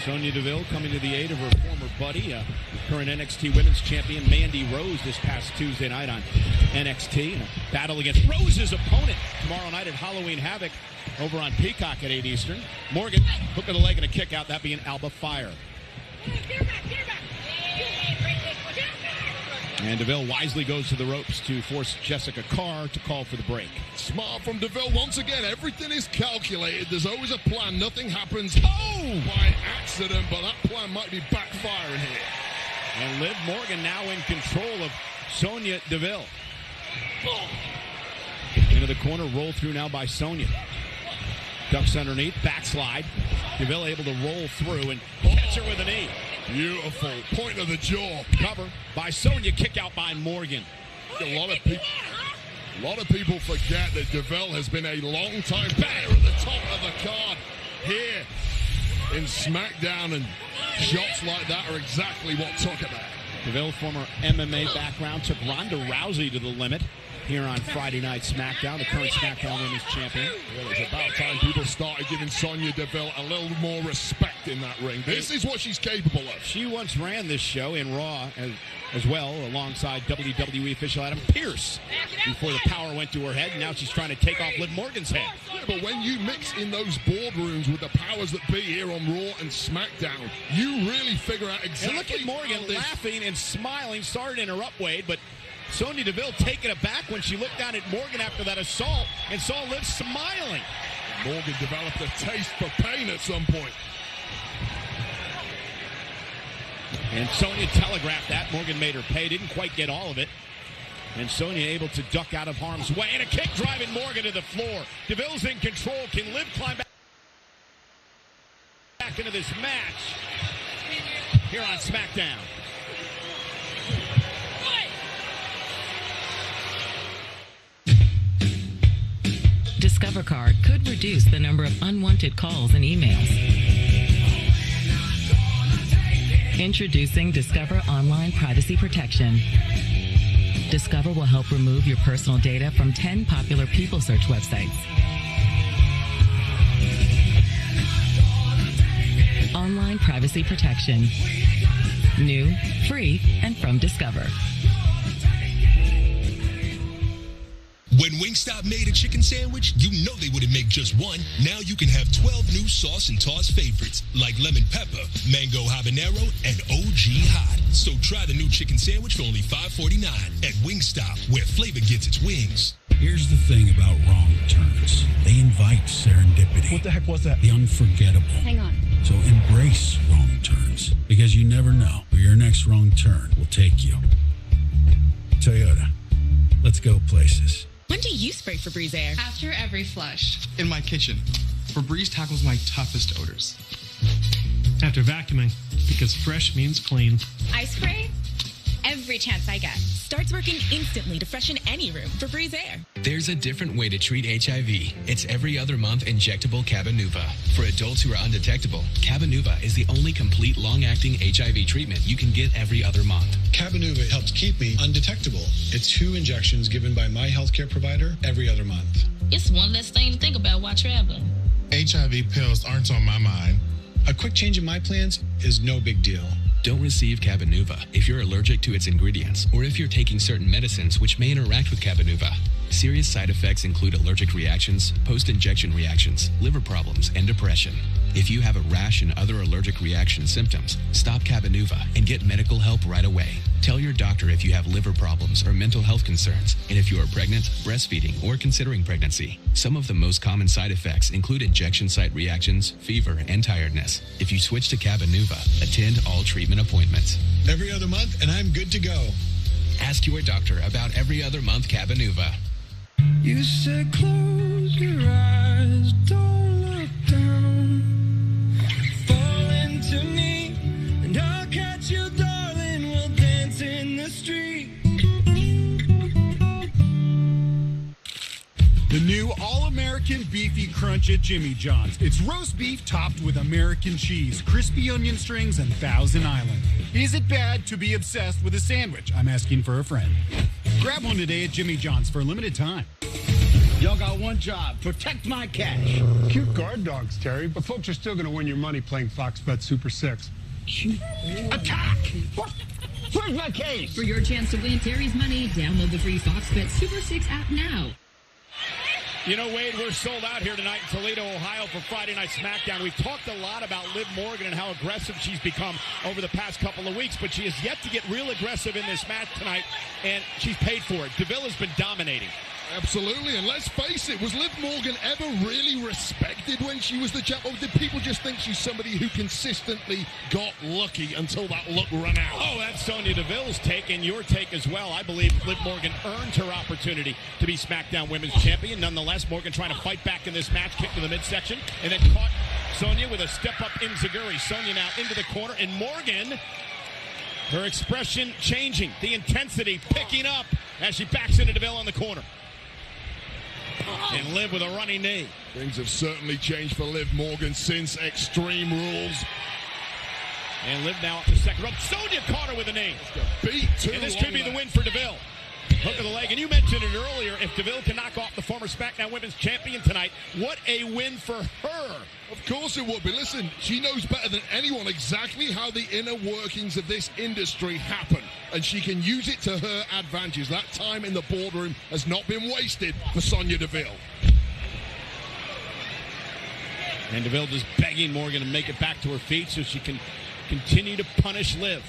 Sonya Deville coming to the aid of her former buddy, current NXT Women's Champion Mandy Rose this past Tuesday night on NXT. And a battle against Rose's opponent tomorrow night at Halloween Havoc over on Peacock at 8 Eastern. Morgan, hook of the leg and a kick out, that being Alba Fire. And Deville wisely goes to the ropes to force Jessica Carr to call for the break. Smart from Deville once again. Everything is calculated. There's always a plan. Nothing happens by accident, but that plan might be backfiring here. And Liv Morgan now in control of Sonya Deville. Into the corner, roll through now by Sonya. Ducks underneath, backslide. Deville able to roll through and catch her with a knee. Beautiful. Point of the jaw. Cover by Sonya, kick out by Morgan. A lot of people forget that Deville has been a long-time player at the top of the card here in SmackDown, and shots like that are exactly what took her there. Deville, former MMA background, took Ronda Rousey to the limit here on Friday Night SmackDown, the current SmackDown Women's Champion. Well, it's about time people started giving Sonya Deville a little more respect in that ring. This is what she's capable of. She once ran this show in Raw as well, alongside WWE official Adam Pearce, before the power went to her head, and now she's trying to take off Liv Morgan's head. Yeah, but when you mix in those boardrooms with the powers that be here on Raw and SmackDown, you really figure out exactly. And look at Morgan laughing and smiling. Sorry to interrupt, Wade, but Sonya Deville taken aback when she looked down at Morgan after that assault and saw Liv smiling. Morgan developed a taste for pain at some point. And Sonya telegraphed that. Morgan made her pay. Didn't quite get all of it. And Sonya able to duck out of harm's way. And a kick driving Morgan to the floor. Deville's in control. Can Liv climb back into this match here on SmackDown? Discover Card could reduce the number of unwanted calls and emails. Introducing Discover Online Privacy Protection. Discover will help remove your personal data from 10 popular people search websites. Online Privacy Protection. New, free, and from Discover. When Wingstop made a chicken sandwich, you know they wouldn't make just one. Now you can have 12 new sauce and toss favorites like lemon pepper, mango habanero, and OG hot. So try the new chicken sandwich for only $5.49 at Wingstop, where flavor gets its wings. Here's the thing about wrong turns. They invite serendipity. What the heck was that? The unforgettable. Hang on. So embrace wrong turns, because you never know where your next wrong turn will take you. Toyota. Let's go places. When do you spray Febreze Air? After every flush. In my kitchen. Febreze tackles my toughest odors. After vacuuming, because fresh means clean. I spray every chance I get. Starts working instantly to freshen any room. Febreze Air. There's a different way to treat HIV. It's every other month injectable Cabenuva. For adults who are undetectable, Cabenuva is the only complete long-acting HIV treatment you can get every other month. Cabenuva helps keep me undetectable. It's 2 injections given by my healthcare provider every other month. It's one less thing to think about while traveling. HIV pills aren't on my mind. A quick change in my plans is no big deal. Don't receive Cabenuva if you're allergic to its ingredients or if you're taking certain medicines which may interact with Cabenuva. Serious side effects include allergic reactions, post-injection reactions, liver problems, and depression. If you have a rash and other allergic reaction symptoms, stop Cabenuva and get medical help right away. Tell your doctor if you have liver problems or mental health concerns, and if you are pregnant, breastfeeding, or considering pregnancy. Some of the most common side effects include injection site reactions, fever, and tiredness. If you switch to Cabenuva, attend all treatment appointments. Every other month, and I'm good to go. Ask your doctor about every other month Cabenuva. You said close your eyes, don't look down. Fall into me, and I'll catch you, darling. We'll dance in the street. The new All-American Beefy Crunch at Jimmy John's. It's roast beef topped with American cheese, crispy onion strings, and Thousand Island. Is it bad to be obsessed with a sandwich? I'm asking for a friend. Grab one today at Jimmy John's for a limited time. Y'all got one job. Protect my cash. Cute guard dogs, Terry, but folks are still going to win your money playing Fox Bet Super 6. Attack! Where's my case? For your chance to win Terry's money, download the free Fox Bet Super 6 app now. You know, Wade, we're sold out here tonight in Toledo, Ohio for Friday Night Smackdown. We've talked a lot about Liv Morgan and how aggressive she's become over the past couple of weeks, but she has yet to get real aggressive in this match tonight, and she's paid for it. Deville has been dominating. Absolutely, and let's face it, was Liv Morgan ever really respected when she was the champ, or did people just think she's somebody who consistently got lucky until that luck ran out? Oh, that's Sonya Deville's take, and your take as well. I believe Liv Morgan earned her opportunity to be SmackDown Women's Champion. Nonetheless, Morgan trying to fight back in this match, kick to the midsection, and then caught Sonya with a step-up enziguri. Sonya now into the corner, and Morgan, her expression changing, the intensity picking up as she backs into Deville on the corner. And Liv with a running knee. Things have certainly changed for Liv Morgan since Extreme Rules. And Liv now up the second rope. Sonya caught her with a knee. Beat too. And this could be the win for Deville. Hook of the leg. And you mentioned it earlier. If Deville can knock off the former SmackDown Women's Champion tonight, what a win for her. Of course it would be. Listen, she knows better than anyone exactly how the inner workings of this industry happen. And she can use it to her advantage. That time in the boardroom has not been wasted for Sonya Deville. And Deville just begging Morgan to make it back to her feet so she can continue to punish Liv.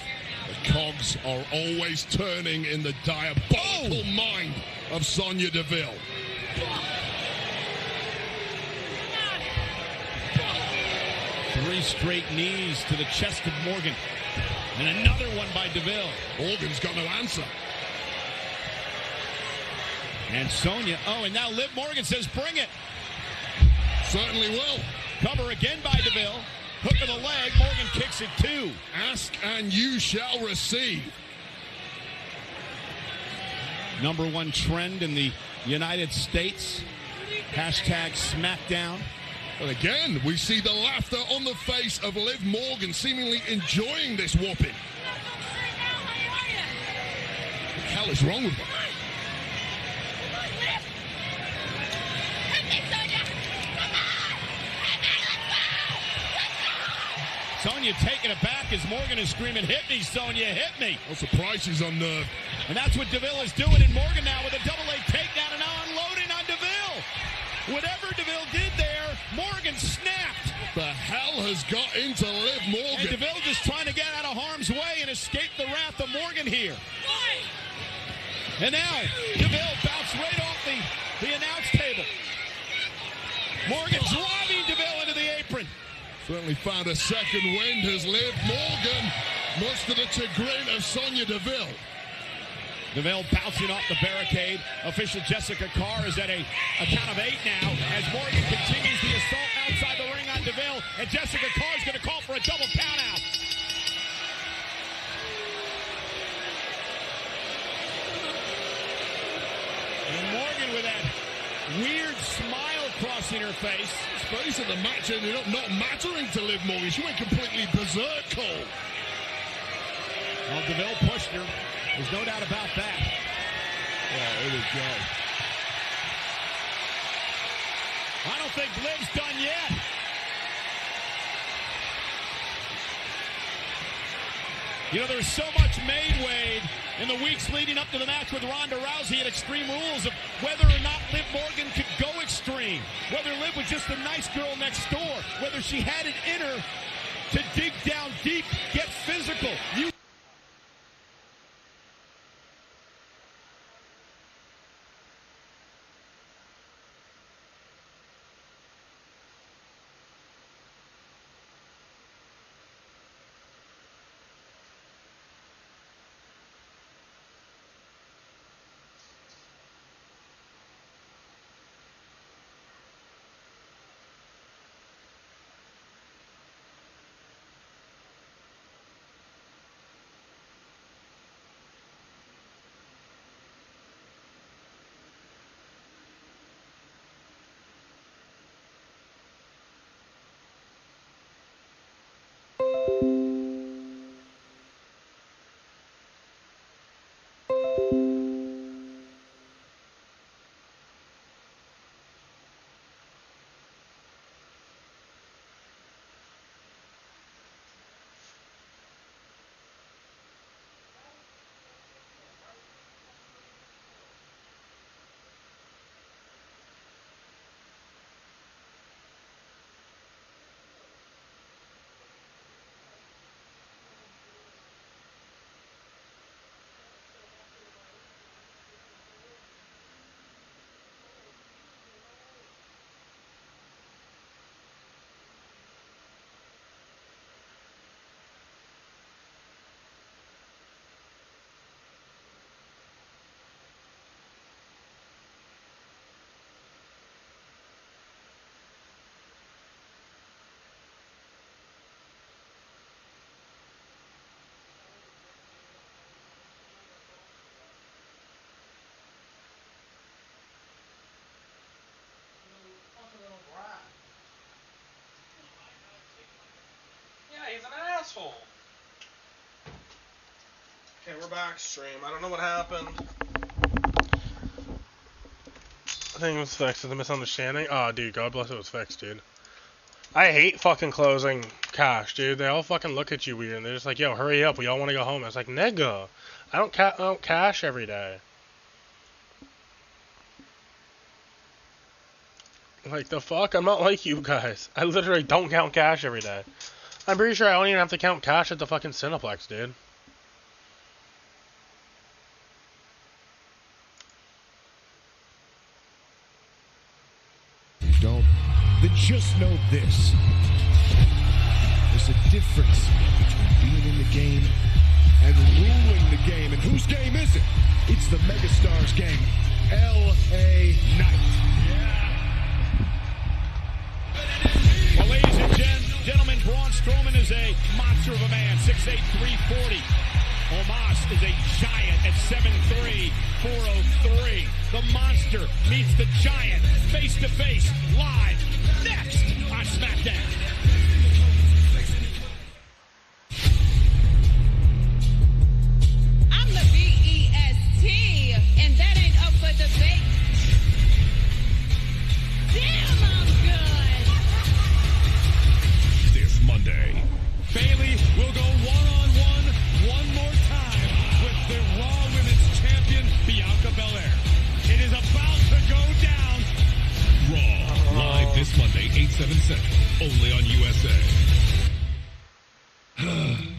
The cogs are always turning in the diabolical mind of Sonya Deville. Three straight knees to the chest of Morgan. And another one by Deville. Morgan's got no answer. And Sonya, and now Liv Morgan says, bring it. Certainly will. Cover again by Deville. Hook of the leg. Morgan kicks it too. Ask and you shall receive. Number one trend in the United States. Hashtag Smackdown. And again, we see the laughter on the face of Liv Morgan, seemingly enjoying this whooping. What the hell is wrong with her? Sonya taking it back as Morgan is screaming, hit me, Sonya, hit me. I'm surprised she's unnerved. And that's what Deville is doing, and Morgan now with a double leg takedown and now unloading. Whatever DeVille did there, Morgan snapped. The hell has got into Liv Morgan? And DeVille just trying to get out of harm's way and escape the wrath of Morgan here. And now, DeVille bounced right off the announce table. Morgan driving DeVille into the apron. Certainly found a second wind has Liv Morgan, much to the chagrin of Sonya Deville. DeVille bouncing off the barricade. Official Jessica Carr is at a count of 8 now as Morgan continues the assault outside the ring on DeVille, and Jessica Carr is going to call for a double count out. And Morgan with that weird smile crossing her face. Space of the match ended up not mattering to Liv Morgan. She went completely berserk, Cole. Well, DeVille pushed her. There's no doubt about that. Oh, here we go. I don't think Liv's done yet. You know, there's so much made, Wade, in the weeks leading up to the match with Ronda Rousey at Extreme Rules of whether or not Liv Morgan could go extreme, whether Liv was just a nice girl next door, whether she had it in her to dig down deep, get physical. He's an asshole. Okay, we're back stream. I don't know what happened. I think it was fixed. It's a misunderstanding. Oh, dude, God bless it was fixed, dude. I hate fucking closing cash, dude. They all fucking look at you weird, and they're just like, yo, hurry up. We all want to go home. I was like, nigga, I don't cash every day. Like, the fuck? I'm not like you guys. I literally don't count cash every day. I'm pretty sure I don't even have to count cash at the fucking Cineplex, dude. Don't. Then just know this. There's a difference between being in the game and ruling the game. And whose game is it? It's the Megastars game. L.A. Knight. Well, ladies and gentlemen, Braun Strowman is a monster of a man, 6'8", 340. Omos is a giant at 7'3", 403. The monster meets the giant face to face live next on Smackdown. I'm the B-E-S-T, and that ain't up for debate. Damn, I'm good. This Monday, Bayley will go one-on-one one more time with the Raw Women's Champion, Bianca Belair. It is about to go down. Raw. 7 Central, only on USA.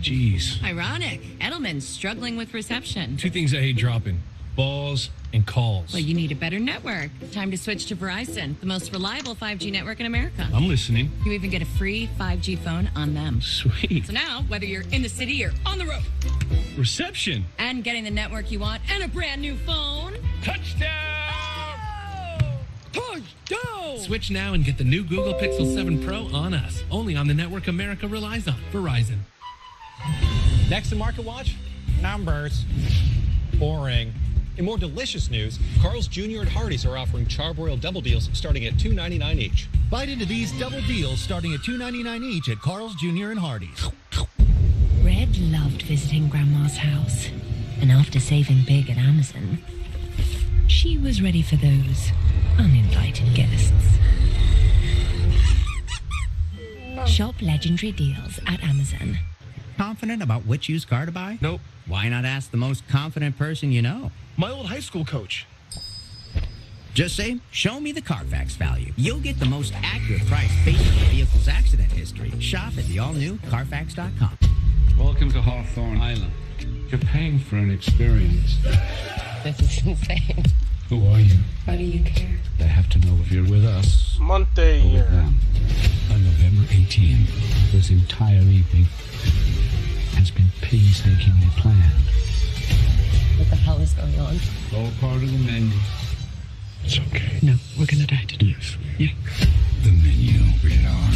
Jeez. Ironic. Edelman's struggling with reception. Two things I hate dropping. Balls and calls. Well, you need a better network. Time to switch to Verizon, the most reliable 5G network in America. I'm listening. You even get a free 5G phone on them. Sweet. So now, whether you're in the city or on the road, Reception. and getting the network you want and a brand new phone. Touchdown! Touchdown! Switch now and get the new Google Pixel 7 Pro on us. Only on the network America relies on. Verizon. Next to Market Watch, numbers. Boring. In more delicious news, Carl's Jr. and Hardee's are offering charbroiled double deals starting at $2.99 each. Bite into these double deals starting at $2.99 each at Carl's Jr. and Hardee's. Red loved visiting Grandma's house, and after saving big at Amazon, she was ready for those uninvited guests. Shop legendary deals at Amazon. Confident about which used car to buy? Nope. Why not ask the most confident person you know? My old high school coach. Just say, show me the Carfax value. You'll get the most accurate price based on the vehicle's accident history. Shop at the all-new Carfax.com. Welcome to Hawthorne Island. You're paying for an experience. This is insane. Who are you? Why do you care? They have to know if you're with us Monday or with here. them. On November 18th, this entire evening has been painstakingly planned. What the hell is going on? All part of the menu. It's okay. No, we're gonna die today. Yes. Yeah. The menu. Rated R.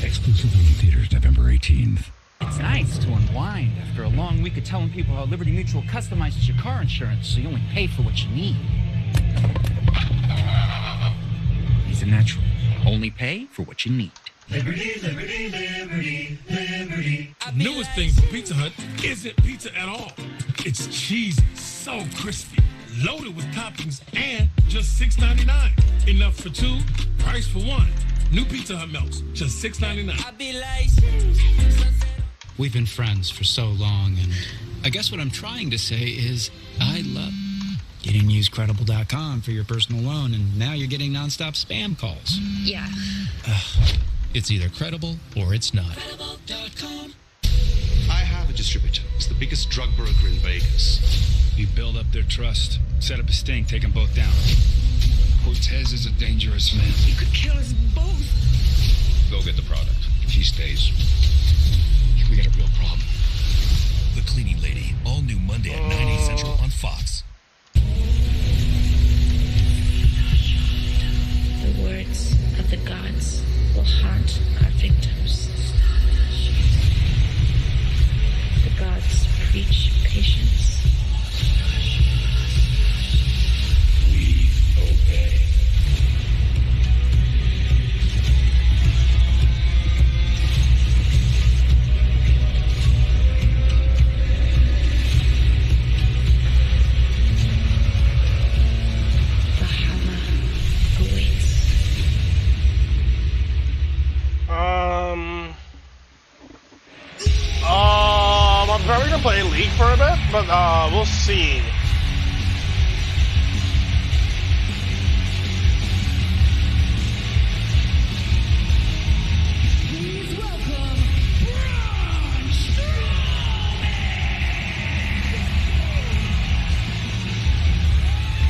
Exclusively in theaters November 18th. It's nice to unwind after a long week of telling people how Liberty Mutual customizes your car insurance so you only pay for what you need. He's a natural. Only pay for what you need. Liberty, liberty, liberty, liberty. The newest thing from Pizza Hut isn't pizza at all. It's cheesy, so crispy, loaded with toppings, and just $6.99. Enough for two, price for one. New Pizza Hut melts, just $6.99. We've been friends for so long, and I guess what I'm trying to say is I love... You didn't use Credible.com for your personal loan, and now you're getting nonstop spam calls. Yeah. It's either credible or it's not. Credible.com. I have a distributor. It's the biggest drug broker in Vegas. You build up their trust, set up a sting, take them both down. Cortez is a dangerous man. You could kill us both. Go get the product. If he stays, we got a real problem. The Cleaning Lady, all new Monday at 9, 8 Central on Fox. The words of the gods will haunt our victims. The gods preach patience. We obey. I'm probably gonna play League for a bit, but we'll see. Please welcome Braun Strowman!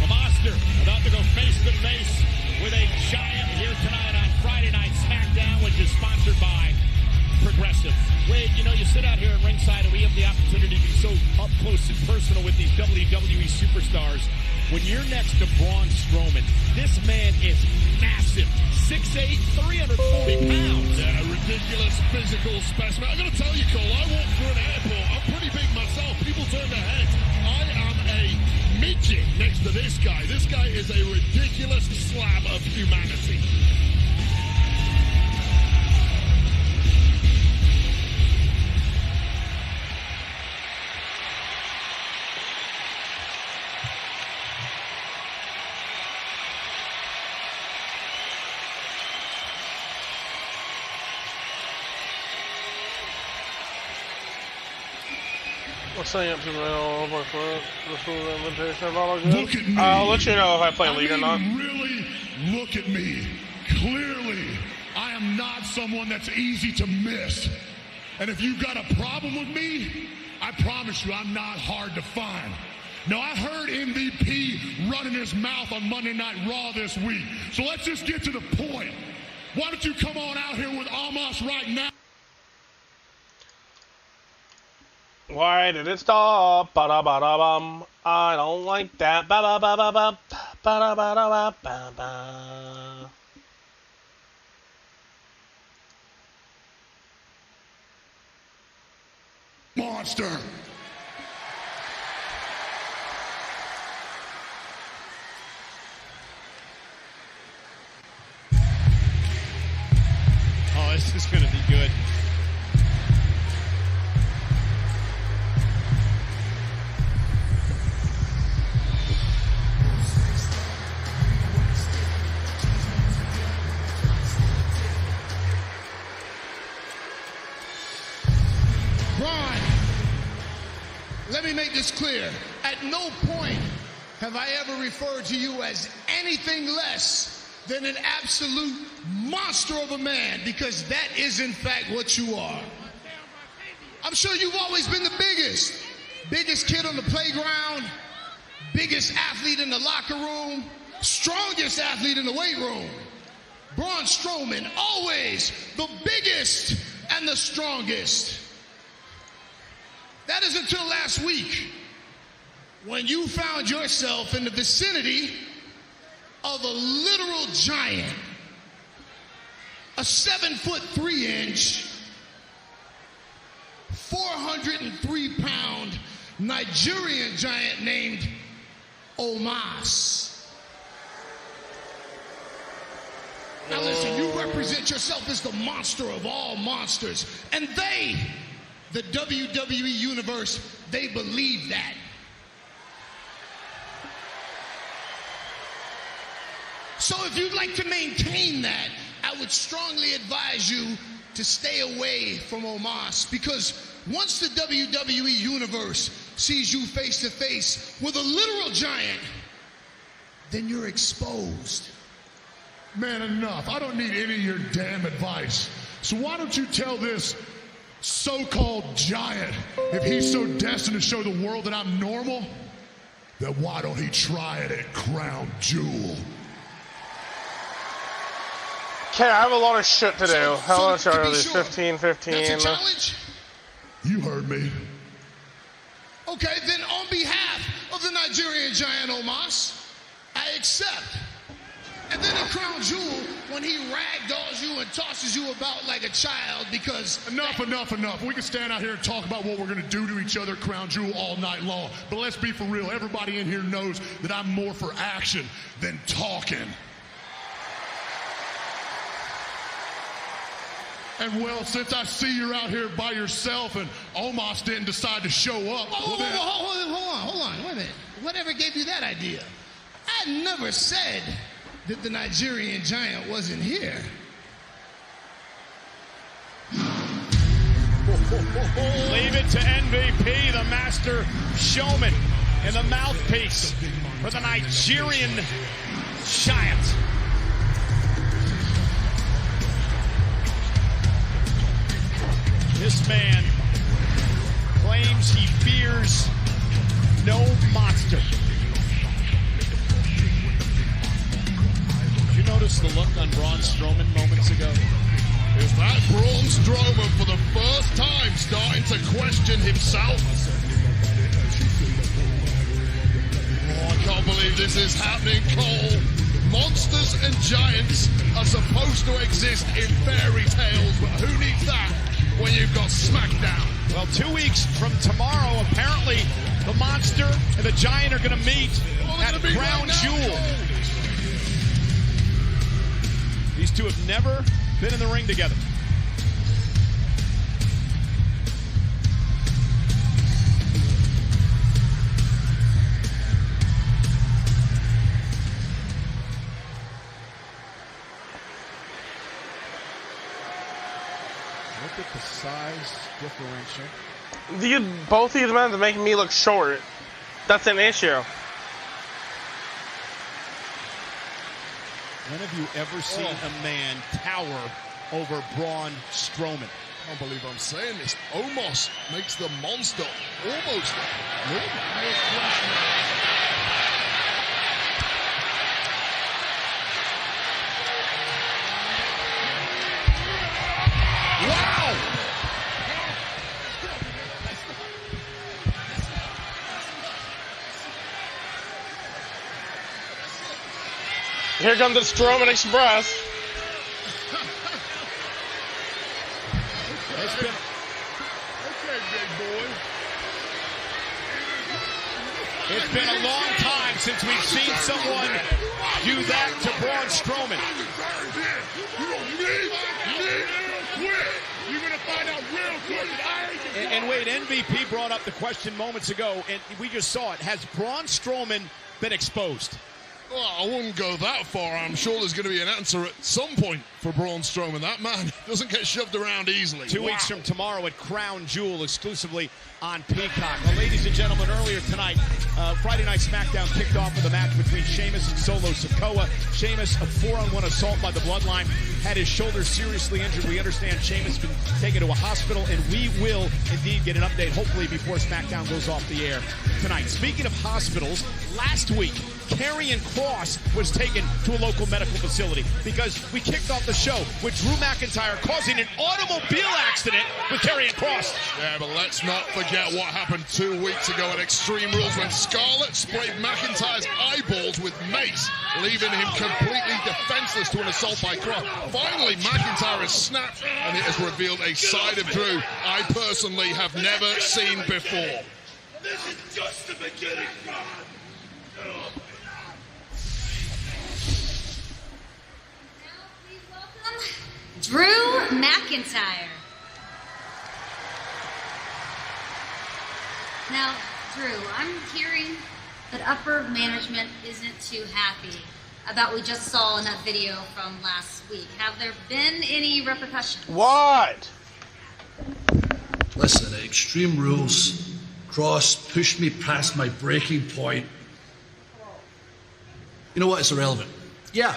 The Monster about to go face to face with a giant here tonight on Friday Night Smackdown, which is sponsored by Progressive. Wade, you know, you sit out here at ringside and we have the opportunity to be so up close and personal with these WWE superstars. When you're next to Braun Strowman, this man is massive. 6'8", 340 pounds. Yeah, a ridiculous physical specimen. I gotta tell you, Cole, I walk through an airport. I'm pretty big myself. People turn their heads. I am a midget next to this guy. This guy is a ridiculous slab of humanity. What's saying up to the full invitation of all good? Look at me. I'll let you know if I play League or not. Really look at me. Clearly, I am not someone that's easy to miss. And if you've got a problem with me, I promise you I'm not hard to find. Now, I heard MVP running his mouth on Monday Night Raw this week. So let's just get to the point. Why don't you come on out here with Omos right now? Why did it stop? Ba-da-ba-da-bum. I don't like that. Ba-ba-ba-ba-ba. Ba-da-ba-da-ba-ba-ba. Monster. Oh, this is going to be good. Let me make this clear. At no point have I ever referred to you as anything less than an absolute monster of a man, because that is in fact what you are. I'm sure you've always been the biggest kid on the playground, biggest athlete in the locker room, strongest athlete in the weight room. Braun Strowman, always the biggest and the strongest. That is until last week, when you found yourself in the vicinity of a literal giant, a 7'3" 403-pound Nigerian giant named Omos. Now listen, you represent yourself as the monster of all monsters, and they, the WWE Universe, they believe that. So if you'd like to maintain that, I would strongly advise you to stay away from Omos, because once the WWE Universe sees you face to face with a literal giant, then you're exposed. Man, enough. I don't need any of your damn advice. So why don't you tell this so-called giant, if he's so destined to show the world that I'm normal, then why don't he try it at Crown Jewel? Okay, I have a lot of shit to do. How much are these? 15. That's a challenge? You heard me. Okay, then on behalf of the Nigerian giant Omos, I accept. And then at Crown Jewel, when he ragdolls you and tosses you about like a child because... Enough. We can stand out here and talk about what we're going to do to each other at Crown Jewel all night long. But let's be for real. Everybody in here knows that I'm more for action than talking. And well, since I see you're out here by yourself and Omos didn't decide to show up... Hold on. Wait a minute. Whatever gave you that idea? I never said that the Nigerian giant wasn't here. Leave it to MVP, the master showman, and the mouthpiece for the Nigerian giant. This man claims he fears no monster. Did you notice the look on Braun Strowman moments ago? Is that Braun Strowman for the first time starting to question himself? Oh, I can't believe this is happening, Cole. Monsters and giants are supposed to exist in fairy tales, but who needs that when you've got Smackdown? Well, 2 weeks from tomorrow, apparently, the monster and the giant are going to meet at Crown Jewel. These two have never been in the ring together. Look at the size differential. Both these men are making me look short. That's an issue. When have you ever seen a man tower over Braun Strowman. I can't believe I'm saying this. Omos makes the monster almost normal. Wow! Here comes the Strowman Express. It's been a long time since we've seen someone do that to Braun Strowman. You're going to find out real quick. And wait, MVP brought up the question moments ago, and we just saw it. Has Braun Strowman been exposed? Well, I wouldn't go that far. I'm sure there's going to be an answer at some point for Braun Strowman. That man doesn't get shoved around easily. 2 weeks from tomorrow at Crown Jewel, exclusively on Peacock. Well, ladies and gentlemen, earlier tonight, Friday Night Smackdown kicked off with a match between Sheamus and Solo Sikoa. Sheamus, a 4-on-1 assault by the Bloodline, had his shoulder seriously injured. We understand Sheamus been taken to a hospital, and we will indeed get an update, hopefully before Smackdown goes off the air tonight. Speaking of hospitals, last week, Karrion Kross was taken to a local medical facility because we kicked off the show with Drew McIntyre causing an automobile accident with Karrion Kross. Yeah, but let's not forget what happened 2 weeks ago at Extreme Rules when Scarlett sprayed McIntyre's eyeballs with mace, leaving him completely defenseless to an assault by Kross. Finally, McIntyre has snapped, and it has revealed a side of Drew I personally have never seen before. This is just the beginning, God. Drew McIntyre. Now, Drew, I'm hearing that upper management isn't too happy about what we just saw in that video from last week. Have there been any repercussions? What? Listen, at Extreme Rules, Kross pushed me past my breaking point. You know what? It's irrelevant. Yeah,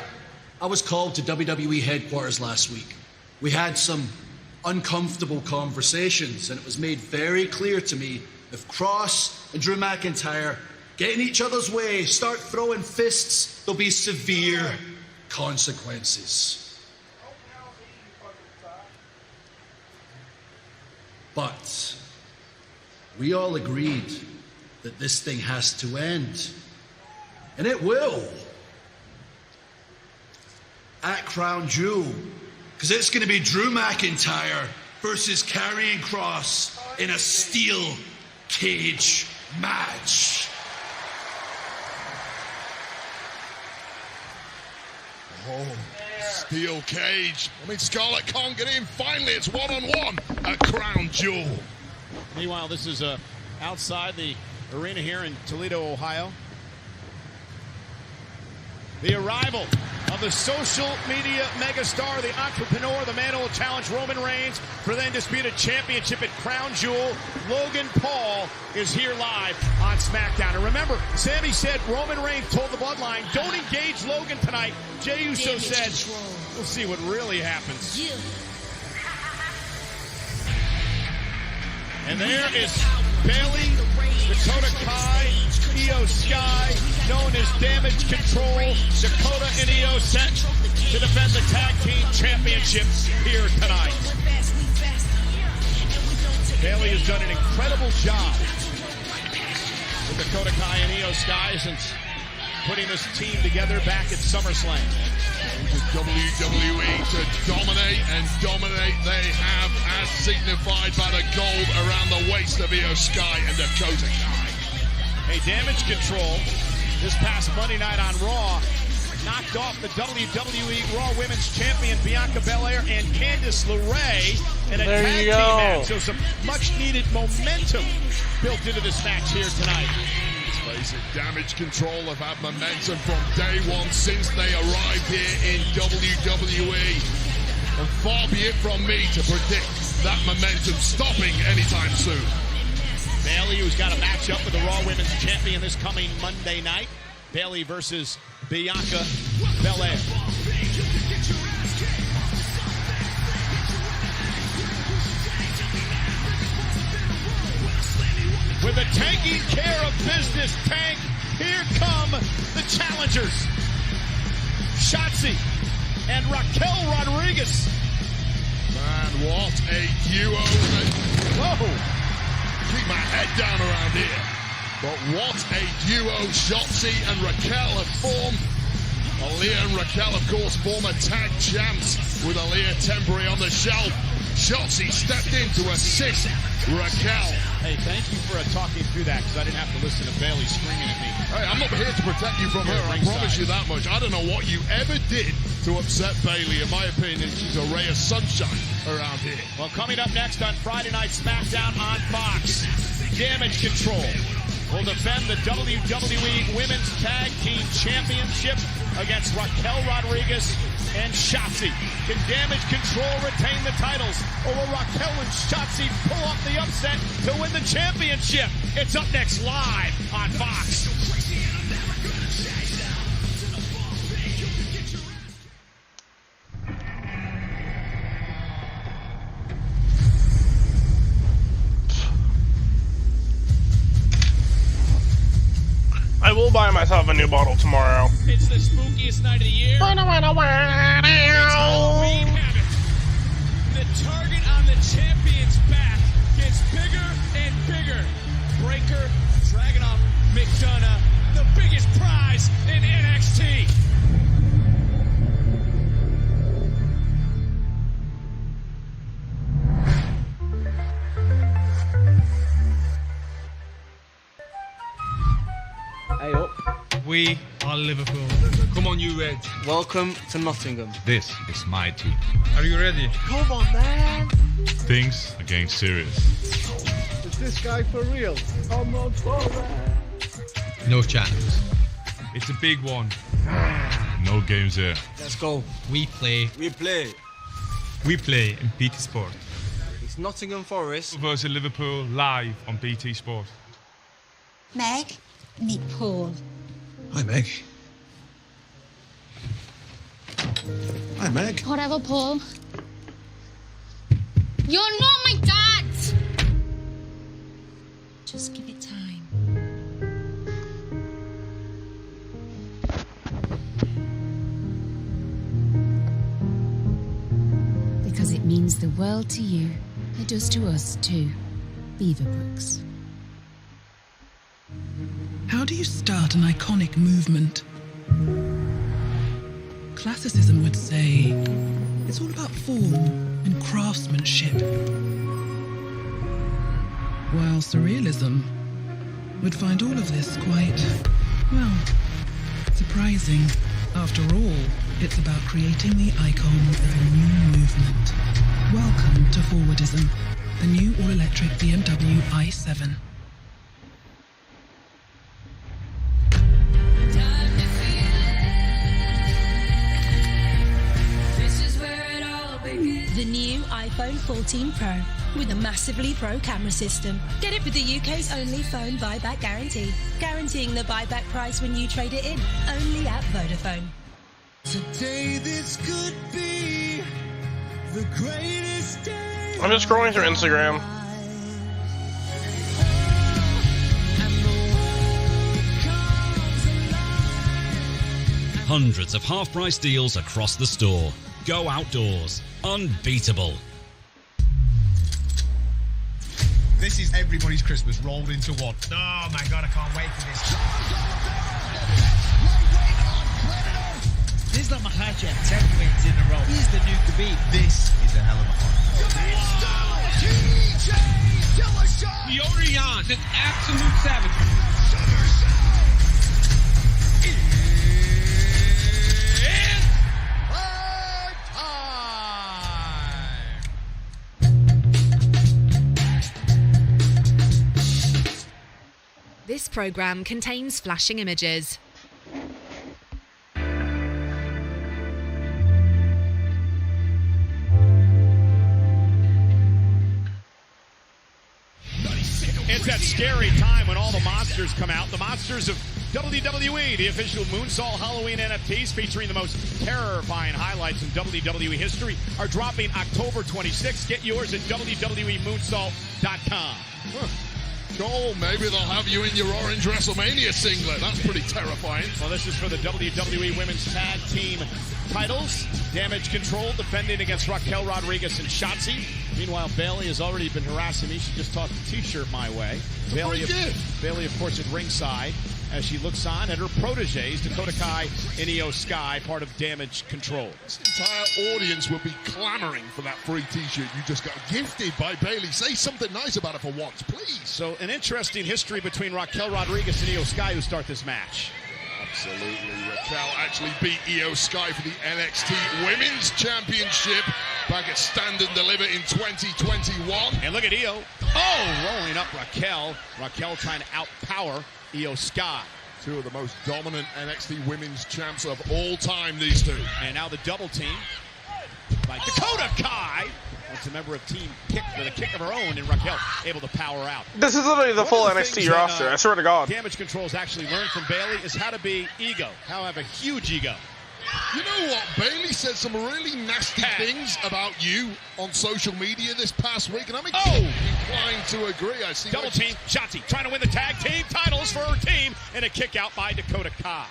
I was called to WWE headquarters last week. We had some uncomfortable conversations, and it was made very clear to me if Kross and Drew McIntyre get in each other's way, start throwing fists, there'll be severe consequences. But we all agreed that this thing has to end. And it will. At Crown Jewel. Because it's going to be Drew McIntyre versus Karrion Kross in a steel cage match. Oh, steel cage. I mean, Scarlett can't get in. Finally, it's one-on-one at Crown Jewel. Meanwhile, this is outside the arena here in Toledo, Ohio. The arrival of the social media megastar, the entrepreneur, the man who will challenge Roman Reigns for the undisputed championship at Crown Jewel. Logan Paul is here live on SmackDown. And remember, Sami said Roman Reigns told the Bloodline, don't engage Logan tonight. Jey Uso said, we'll see what really happens. And there is Bayley, Dakota Kai, Io Sky, known as Damage Control. Dakota and Io set to defend the tag team championships here tonight. Bayley has done an incredible job with Dakota Kai and Io Sky since putting this team together back at SummerSlam. WWE to dominate, and dominate they have, as signified by the gold around the waist of Io Sky and Dakota Kai. A Damage Control this past Monday night on Raw knocked off the WWE Raw Women's Champion Bianca Belair and Candice LeRae in a tag team match. So some much-needed momentum built into this match here tonight. Face it, Damage Control have had momentum from day one since they arrived here in WWE. And far be it from me to predict that momentum stopping anytime soon. Bayley, who's got a matchup with the Raw Women's Champion this coming Monday night. Bayley versus Bianca Belair. but taking care of business. Tank, here come the challengers. Shotzi and Raquel Rodriguez. Man, what a duo. Whoa. Keep my head down around here. But what a duo Shotzi and Raquel have formed. Aaliyah and Raquel, of course, former tag champs with Aaliyah temporary on the shelf. Shotzi stepped in to assist Raquel. Hey, thank you for talking through that, because I didn't have to listen to Bailey screaming at me. Hey, I'm not here to protect you from her, I promise you that much. I don't know what you ever did to upset Bailey. In my opinion, she's a ray of sunshine around here. Well, coming up next on Friday Night Smackdown on Fox, Damage Control will defend the WWE Women's Tag Team Championship against Raquel Rodriguez and Shotzi. Can Damage Control retain the titles, or will Raquel and Shotzi pull off the upset to win the championship? It's up next live on Fox. I will buy myself a new bottle tomorrow. It's the spookiest night of the year. It's Halloween Havoc. The target on the champion's back gets bigger and bigger. Breaker, Dragunov, McDonough, the biggest prize in NXT. Hey up. We are Liverpool. Come on, you Reds. Welcome to Nottingham. This is my team. Are you ready? Come on, man. Things are getting serious. Is this guy for real? Come on, No chance. It's a big one. No games here. Let's go. We play. We play. We play in BT Sport. It's Nottingham Forest versus Liverpool live on BT Sport. Meg, meet Paul. Hi, Meg. Hi, Meg. Whatever, Paul. You're not my dad! Just give it time. Because it means the world to you. It does to us, too. Beaverbrook's. How do you start an iconic movement? Classicism would say it's all about form and craftsmanship, while surrealism would find all of this quite, well, surprising. After all, it's about creating the icon of a new movement. Welcome to Forwardism, the new all-electric BMW i7. The new iPhone 14 Pro with a massively pro camera system. Get it with the UK's only phone buyback guarantee. Guaranteeing the buyback price when you trade it in. Only at Vodafone. Today this could be the greatest day. I'm just scrolling through Instagram. Hundreds of half-price deals across the store. Go outdoors. Unbeatable. This is everybody's Christmas rolled into one. Oh my God, I can't wait for this. Islam Makhachev, 10 wins in a row. He's the new Khabib. This is a hell of a fight. Piotr Jan, an absolute savage. This program contains flashing images. It's that scary time when all the monsters come out. The monsters of WWE, the official Moonsault Halloween NFTs featuring the most terrifying highlights in WWE history, are dropping October 26th. Get yours at WWEMoonsault.com. Oh, maybe they'll have you in your orange WrestleMania singlet. That's pretty terrifying. Well, this is for the WWE Women's Tag Team titles. Damage Control defending against Raquel Rodriguez and Shotzi. Meanwhile, Bayley has already been harassing me. She just tossed a T-shirt my way. Bayley, of course, at ringside as she looks on at her proteges, Dakota Kai and Io Sky, part of Damage Control. This entire audience would be clamoring for that free T-shirt you just got gifted by Bayley. Say something nice about it for once, please. So, an interesting history between Raquel Rodriguez and Io Sky, who start this match. Absolutely. Raquel actually beat Io Sky for the NXT Women's Championship back at Stand and Deliver in 2021. And look at Io. Oh, rolling up Raquel. Raquel trying to outpower Io Sky. Two of the most dominant NXT Women's champs of all time, these two. And now the double team by Dakota Kai. That's a member of Team Kick with a kick of her own, and Raquel able to power out. This is literally the full NXT roster, I swear to God. Damage Control's actually learned from Bayley is how to be ego, how to have a huge ego. You know what? Bayley said some really nasty things about you on social media this past week, and I'm inclined to agree. I see double team, Shotzi trying to win the tag team titles for her team, and a kick out by Dakota Kai.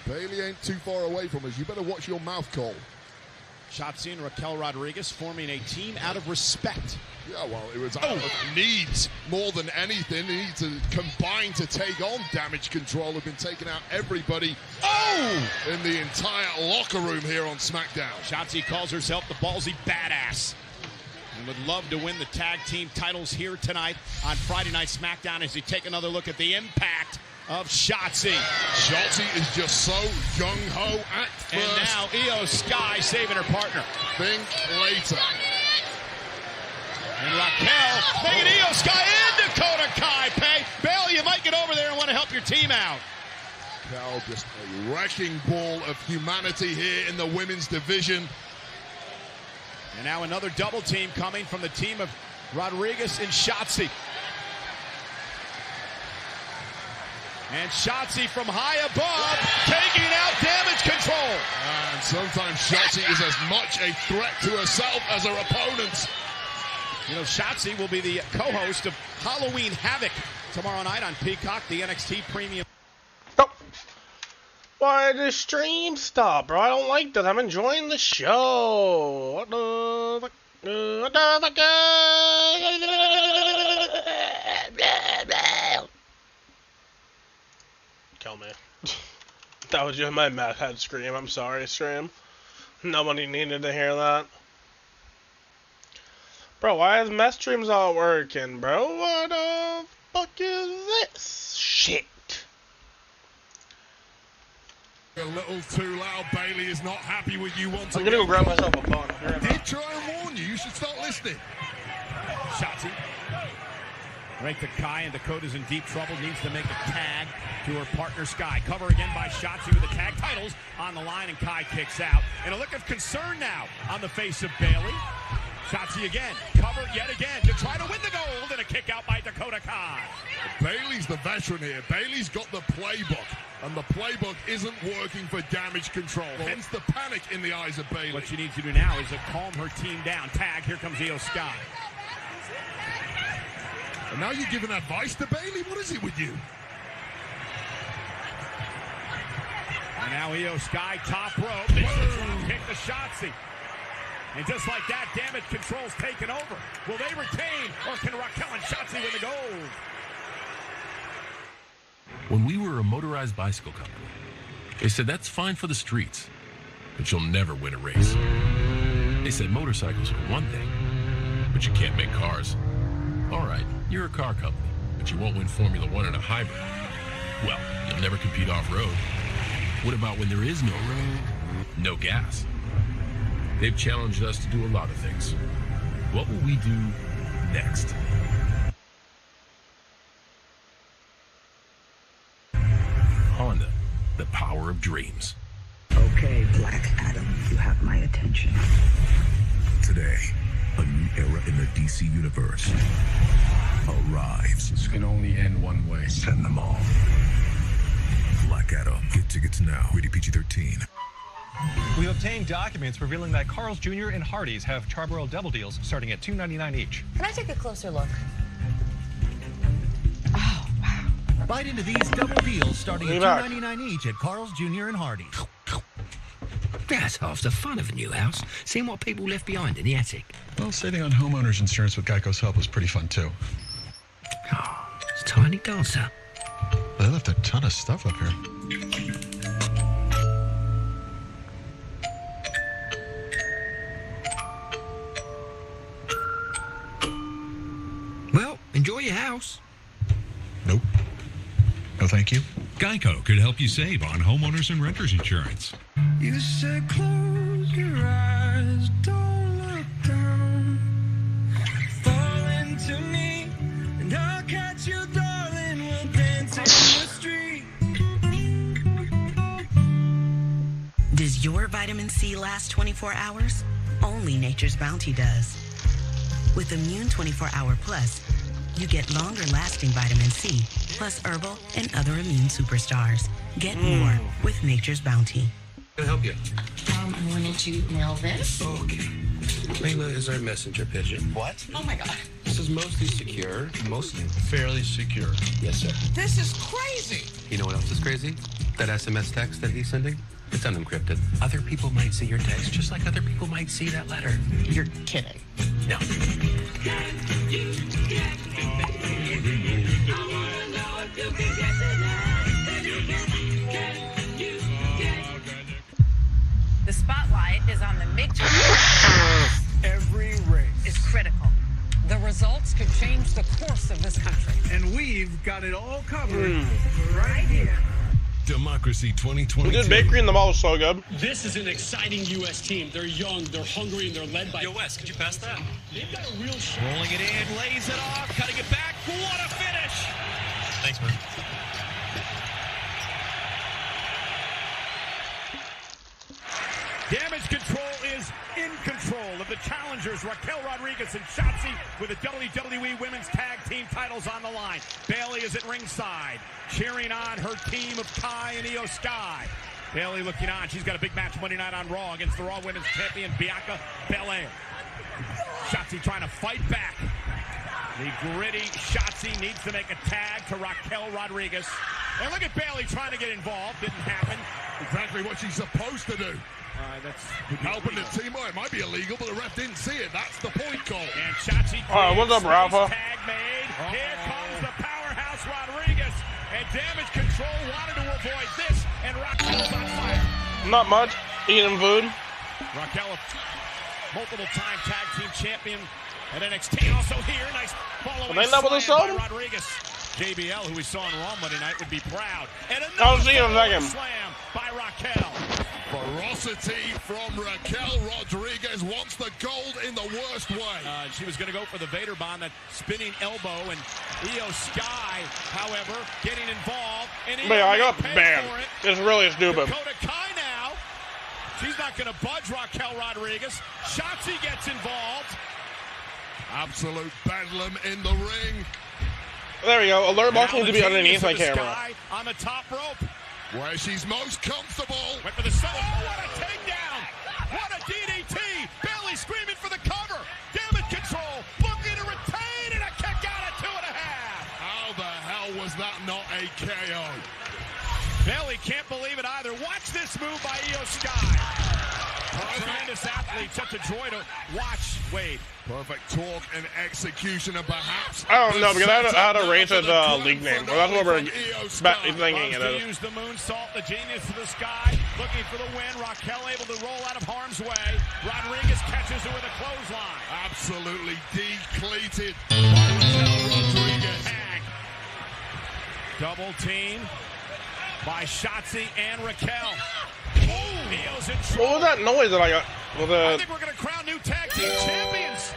Bayley ain't too far away from us. You better watch your mouth, Cole. Shotzi and Raquel Rodriguez forming a team out of respect. Yeah, well, it was out of needs more than anything. They need to combine to take on Damage Control. Have been taking out everybody in the entire locker room here on SmackDown. Shotzi calls herself the ballsy badass and would love to win the tag team titles here tonight on Friday Night SmackDown as we take another look at the impact of Shotzi. Shotzi is just so gung-ho at first. And now Io Sky saving her partner. Think later. And Raquel making Io Sky and Dakota Kai pay. Bayley, you might get over there and want to help your team out. Cal, just a wrecking ball of humanity here in the women's division. And now another double team coming from the team of Rodriguez and Shotzi. And Shotzi from high above, taking out Damage Control. And sometimes Shotzi is as much a threat to herself as her opponents. You know, Shotzi will be the co-host of Halloween Havoc tomorrow night on Peacock, the NXT Premium. Stop. Why did the stream stop, bro? I don't like that. I'm enjoying the show. What the fuck? What the fuck? Kill me. That was just my mad head scream. I'm sorry, stream. Nobody needed to hear that. Bro, why is mess streams not working, bro? What the fuck is this shit? A little too loud. Bayley is not happy with you once again. I'm gonna go grab myself a bun. I did try and warn you. You should start listening. Shotzi. Right to Kai, and Dakota's in deep trouble. Needs to make a tag to her partner Sky. Cover again by Shotzi with the tag titles on the line, and Kai kicks out. And a look of concern now on the face of Bayley. Shotzi again, cover yet again to try to win the gold, and a kick out by Dakota Kai. Bayley's the veteran here. Bayley's got the playbook, and the playbook isn't working for Damage Control. Hence the panic in the eyes of Bayley. What she needs to do now is to calm her team down. Tag, here comes Io Sky. And now you're giving advice to Bayley? What is it with you? And now Io Sky, top rope. Kick to Shotzi. And just like that, Damage Control's taken over. Will they retain, or can Raquel and Shotzi win the gold? When we were a motorized bicycle company, they said that's fine for the streets, but you'll never win a race. They said motorcycles are one thing, but you can't make cars. All right, you're a car company, but you won't win Formula One in a hybrid. Well, you'll never compete off-road. What about when there is no road? No gas. They've challenged us to do a lot of things. What will we do next? Honda, the power of dreams. Okay, Black Adam, you have my attention. Today, a new era in the DC universe arrives. This can only end one way. Send them all. Black Adam. Get tickets now. Rated PG-13. We obtained documents revealing that Carl's Jr. and Hardee's have Charbroil double deals starting at $2.99 each. Can I take a closer look? Bite into these double deals starting at $2.99 each at Carl's Jr. and Hardee's. That's half the fun of a new house, seeing what people left behind in the attic. Well, saving on homeowners insurance with Geico's help was pretty fun, too. Oh, it's a tiny dancer. They left a ton of stuff up here. Well, enjoy your house. Nope. No, thank you. Geico could help you save on homeowners and renters insurance. You said close your eyes, don't look down. Fall into me, and I'll catch you, darling. We'll dance in the street. Does your vitamin C last 24 hours? Only Nature's Bounty does. With Immune 24-Hour Plus, you get longer-lasting vitamin C, plus herbal and other immune superstars. Get more with Nature's Bounty. Can I help you? I wanted to mail this. Okay. Layla is our messenger pigeon. What? Oh my God. This is mostly secure. Mostly fairly secure. Yes, sir. This is crazy. You know what else is crazy? That SMS text that he's sending? It's unencrypted. Other people might see your text just like other people might see that letter. You're kidding. No. The spotlight is on the midterm. Every race is critical. The results could change the course of this country. And we've got it all covered right here. Democracy 2022. This bakery in the mall is so good. This is an exciting U.S. team. They're young, they're hungry, and they're led by... Yo, Wes, could you pass that? They've got a real... Rolling it in, lays it off, cutting it back. What a finish! Thanks, man. Damage Control is in control of the challengers, Raquel Rodriguez and Shotzi, with the WWE Women's Tag Team titles on the line. Bayley is at ringside, cheering on her team of Kai and Io Sky. Bayley looking on. She's got a big match Monday night on Raw against the Raw Women's Champion, Bianca Belair. Shotzi trying to fight back. The gritty Shotzi needs to make a tag to Raquel Rodriguez. And look at Bayley trying to get involved. Didn't happen. Exactly what she's supposed to do. That's helping the team. Well, it might be illegal, but the ref didn't see it. That's the point goal. And Shotzi. What's up, Rafa? Tag made. Here comes the powerhouse Rodriguez. And Damage Control wanted to avoid this. And Raquel's on fire. Not much. Eating food. Raquel, multiple-time tag team champion at NXT. Also here, nice following slam by Rodriguez. JBL, who we saw on Raw Monday night, would be proud. And another slam by Raquel. Ferocity from Raquel Rodriguez, wants the gold in the worst way. She was going to go for the Vader bomb, that spinning elbow, and Io Sky, however, getting involved. And I got banned. It's really stupid. Dakota Kai now. She's not going to budge Raquel Rodriguez. Shotzi gets involved. Absolute bedlam in the ring. There we go. Alert box needs to be underneath my camera. Sky on the top rope. Where she's most comfortable. Went for the solo. Oh, what a takedown. What a DDT. Bayley screaming for the cover. Damage Control looking to retain, and a kick out at 2.5. How the hell was that not a KO? Bayley can't believe it either. Watch this move by Io Sky. Tremendous athlete, such a joy to watch. Wade. Perfect talk and execution, and perhaps... I don't know, because I had a rated league name. Well, that's what we're thinking it is. Use the moonsault, the genius of the Sky, looking for the win. Raquel able to roll out of harm's way. Rodriguez catches her with a clothesline. Absolutely depleted by Raquel Rodriguez. Tag. Double team by Shotzi and Raquel. Io's in trouble. What was that noise that I got? I think we're going to crown new tag team champions.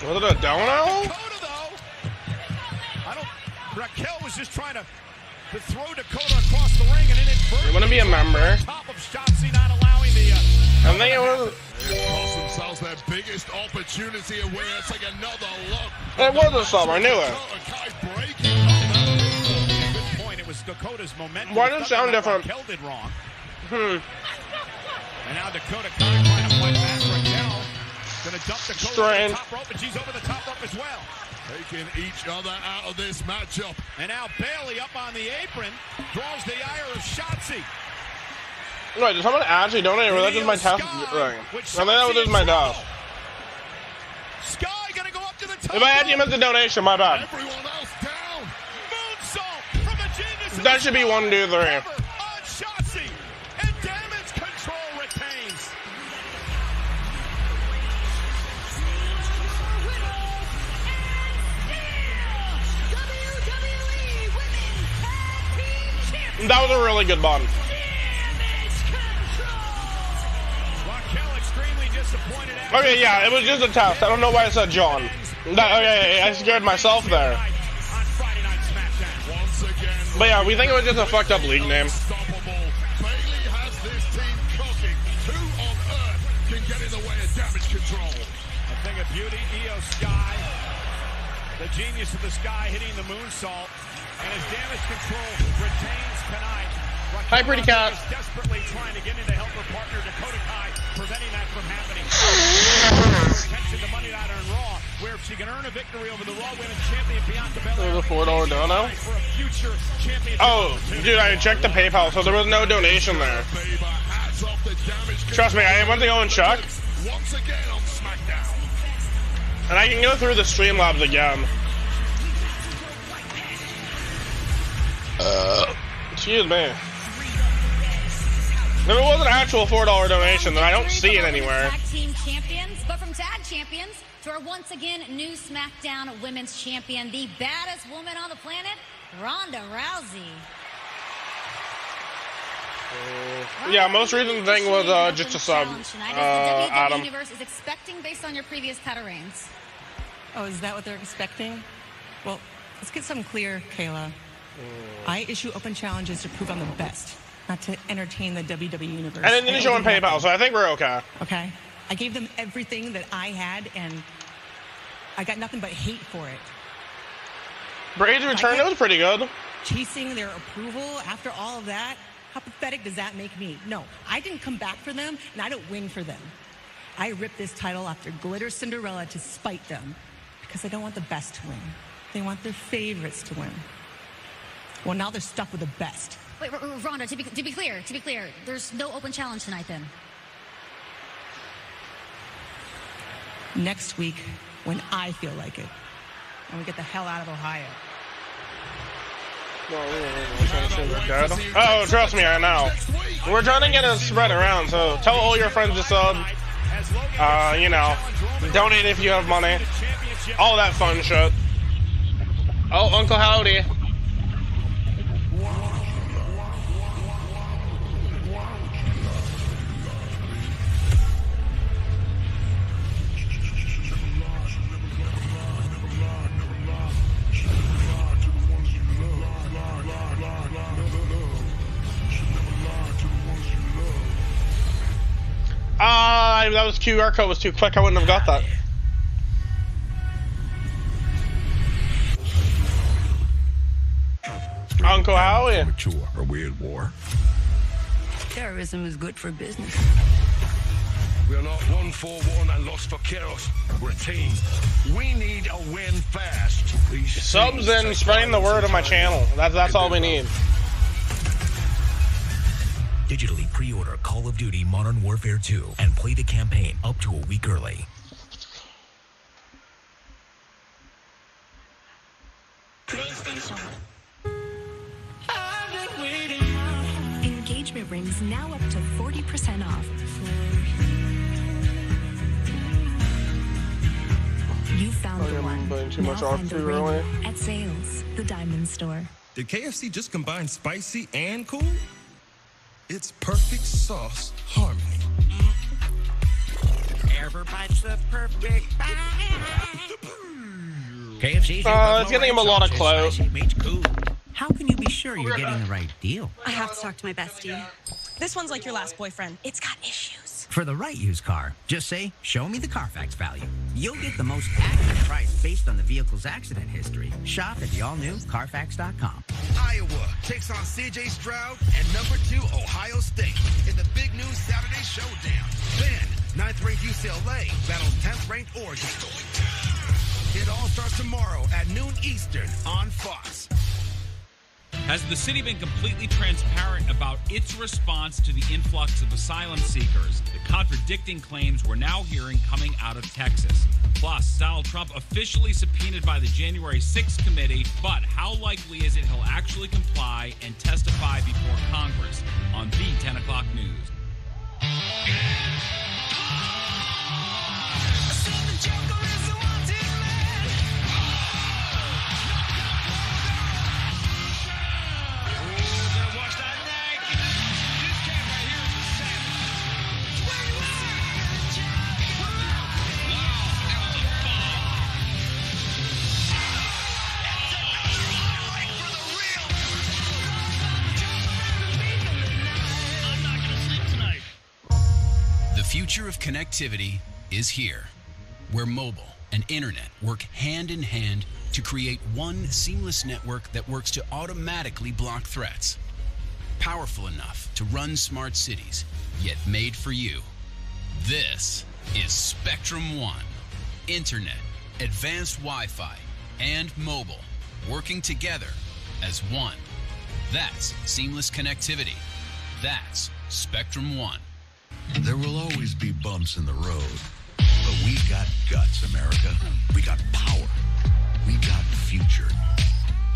Was it a down arrow? Dakota, though. Raquel was just trying to throw Dakota across the ring, and inadvertently. You want to be a member? Top of Shotzi not allowing the. I think it was. It cost themselves their biggest opportunity, and we're going to take another look. It was a sub. I knew it. Good point. It was Dakota's momentum. Why did it sound different? Raquel did wrong. And now Dakota trying to fight back. Raquel gonna dump Dakota on the top rope, and she's over the top rope as well. Taking each other out of this matchup. And now Bailey up on the apron, draws the ire of Shotzi. Wait, did someone actually donate, or that just my test thing? I think that was just my test. Sky gonna go up to the top. If I had you missed a donation, my bad. Everyone else down. Moonsault from a genius. That should be 1, 2, 3. On Shotzi, and damage control retains. That was a really good bun. Okay, yeah, it was just a test. I don't know why I said John. Okay, I scared myself there. But yeah, we think it was just a fucked up league name. Bailey has this team cooking. Who on earth can get in the way of damage control? A thing of beauty, Io Sky. The genius of the Sky hitting the moonsault. And his damage control retains tonight. Hi, pretty cat. Is desperately trying to get in to help her partner Dakota Kai, preventing that from happening. Attention to Monday Night on Raw, where she can earn a victory over the Raw Women's Champion Bianca Belair. There's a $4 dono. Oh, dude, I checked the PayPal, so there was no donation there. Trust me, I went to go and check. Once again on Smackdown. And I can go through the Streamlabs again. Excuse me. If it was an actual $4 donation, then I don't see it anywhere. Tag team champions, but from tag champions to our once again new SmackDown Women's Champion, the baddest woman on the planet, Ronda Rousey. Yeah, most recent thing was just a sub. Adam. The Universe is expecting based on your previous title reigns. Oh, is that what they're expecting? Well, let's get something clear, Kayla. I issue open challenges to prove I'm the best, not to entertain the WWE Universe. And it didn't show on PayPal, so I think we're okay. Okay? I gave them everything that I had, and I got nothing but hate for it. Braid's return, it was pretty good. Chasing their approval after all of that, how pathetic does that make me? No, I didn't come back for them, and I don't win for them. I ripped this title after Glitter Cinderella to spite them, because I don't want the best to win. They want their favorites to win. Well, now they're stuck with the best. Wait, Ronda, to be clear, there's no open challenge tonight then. Next week, when I feel like it, and we get the hell out of Ohio. Oh, trust me, I know. We're trying to get it spread around, so tell all your friends to sub. You know, donate if you have money. All that fun shit. Oh, Uncle Howdy. That was QR code was too quick. I wouldn't have got that. Uncle Howie. Mature, a weird war. Terrorism is good for business. We are not 1 for 1 and lost for chaos. We're a team. We need a win fast. Subs and spreading the word of my channel. That's all we need. Digitally pre-order Call of Duty Modern Warfare 2 and play the campaign up to a week early. Engagement rings now up to 40% off. You found the one. Too much now off find the too ring early. at Sales, the Diamond Store. Did KFC just combine spicy and cool? It's perfect sauce harmony. Everybody's the perfect bite. KFC's it's getting him a lot of clout. Cool. How can you be sure you're getting the right deal? I have to talk to my bestie. This one's like your last boyfriend. It's got issues. For the right used car, just say, show me the Carfax value. You'll get the most accurate price based on the vehicle's accident history. Shop at the all-new Carfax.com. Iowa takes on C.J. Stroud and number 2 Ohio State in the big news Saturday showdown. Then, 9th-ranked UCLA battles 10th-ranked Oregon. It all starts tomorrow at noon Eastern on Fox. Has the city been completely transparent about its response to the influx of asylum seekers? The contradicting claims we're now hearing coming out of Texas. Plus, Donald Trump officially subpoenaed by the January 6th committee, but how likely is it he'll actually comply and testify before Congress? On the 10 o'clock news. The future of connectivity is here, where mobile and internet work hand in hand to create one seamless network that works to automatically block threats. Powerful enough to run smart cities, yet made for you. This is Spectrum One. Internet, advanced Wi-Fi, and mobile working together as one. That's seamless connectivity. That's Spectrum One. There will always be bumps in the road, but we got guts, America. We got power. We got future.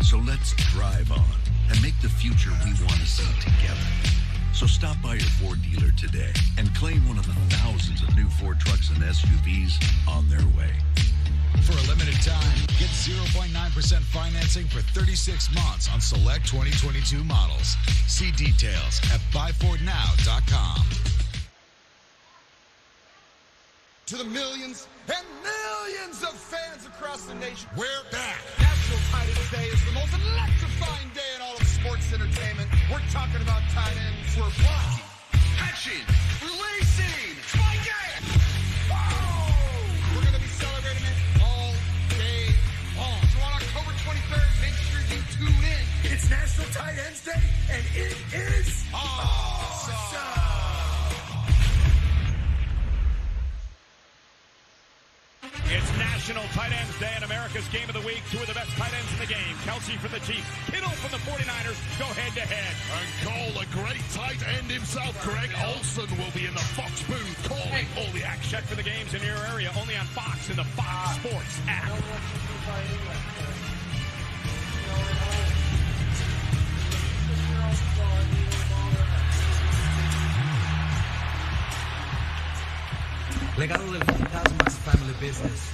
So let's drive on and make the future we want to see together. So stop by your Ford dealer today and claim one of the thousands of new Ford trucks and SUVs on their way. For a limited time, get 0.9% financing for 36 months on select 2022 models. See details at buyfordnow.com. To the millions and millions of fans across the nation, we're back. National Tight Ends Day is the most electrifying day in all of sports entertainment. We're talking about tight ends. We're blocking, catching, releasing, spiking. We're going to be celebrating it all day long. So on October 23rd, make sure you tune in. It's National Tight Ends Day, and it is awesome. It's National Tight Ends Day and America's Game of the Week. Two of the best tight ends in the game. Kelsey from the Chiefs, Kittle from the 49ers go head-to-head. And Cole, a great tight end himself, Greg Olsen, will be in the Fox booth calling all the action. Check for the games in your area, only on Fox in the Fox Sports app. Legado del Fantasma's family business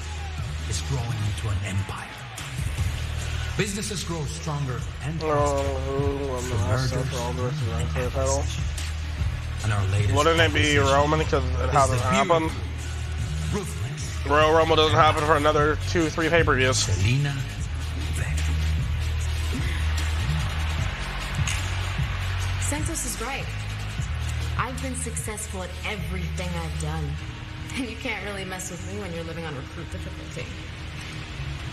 is growing into an empire. Businesses grow stronger and faster. And our latest Wouldn't it be Roman because it hasn't happened? Royal Rumble doesn't happen for another 2-3 pay-per-views. Santos is right. I've been successful at everything I've done. And you can't really mess with me when you're living on recruit difficulty.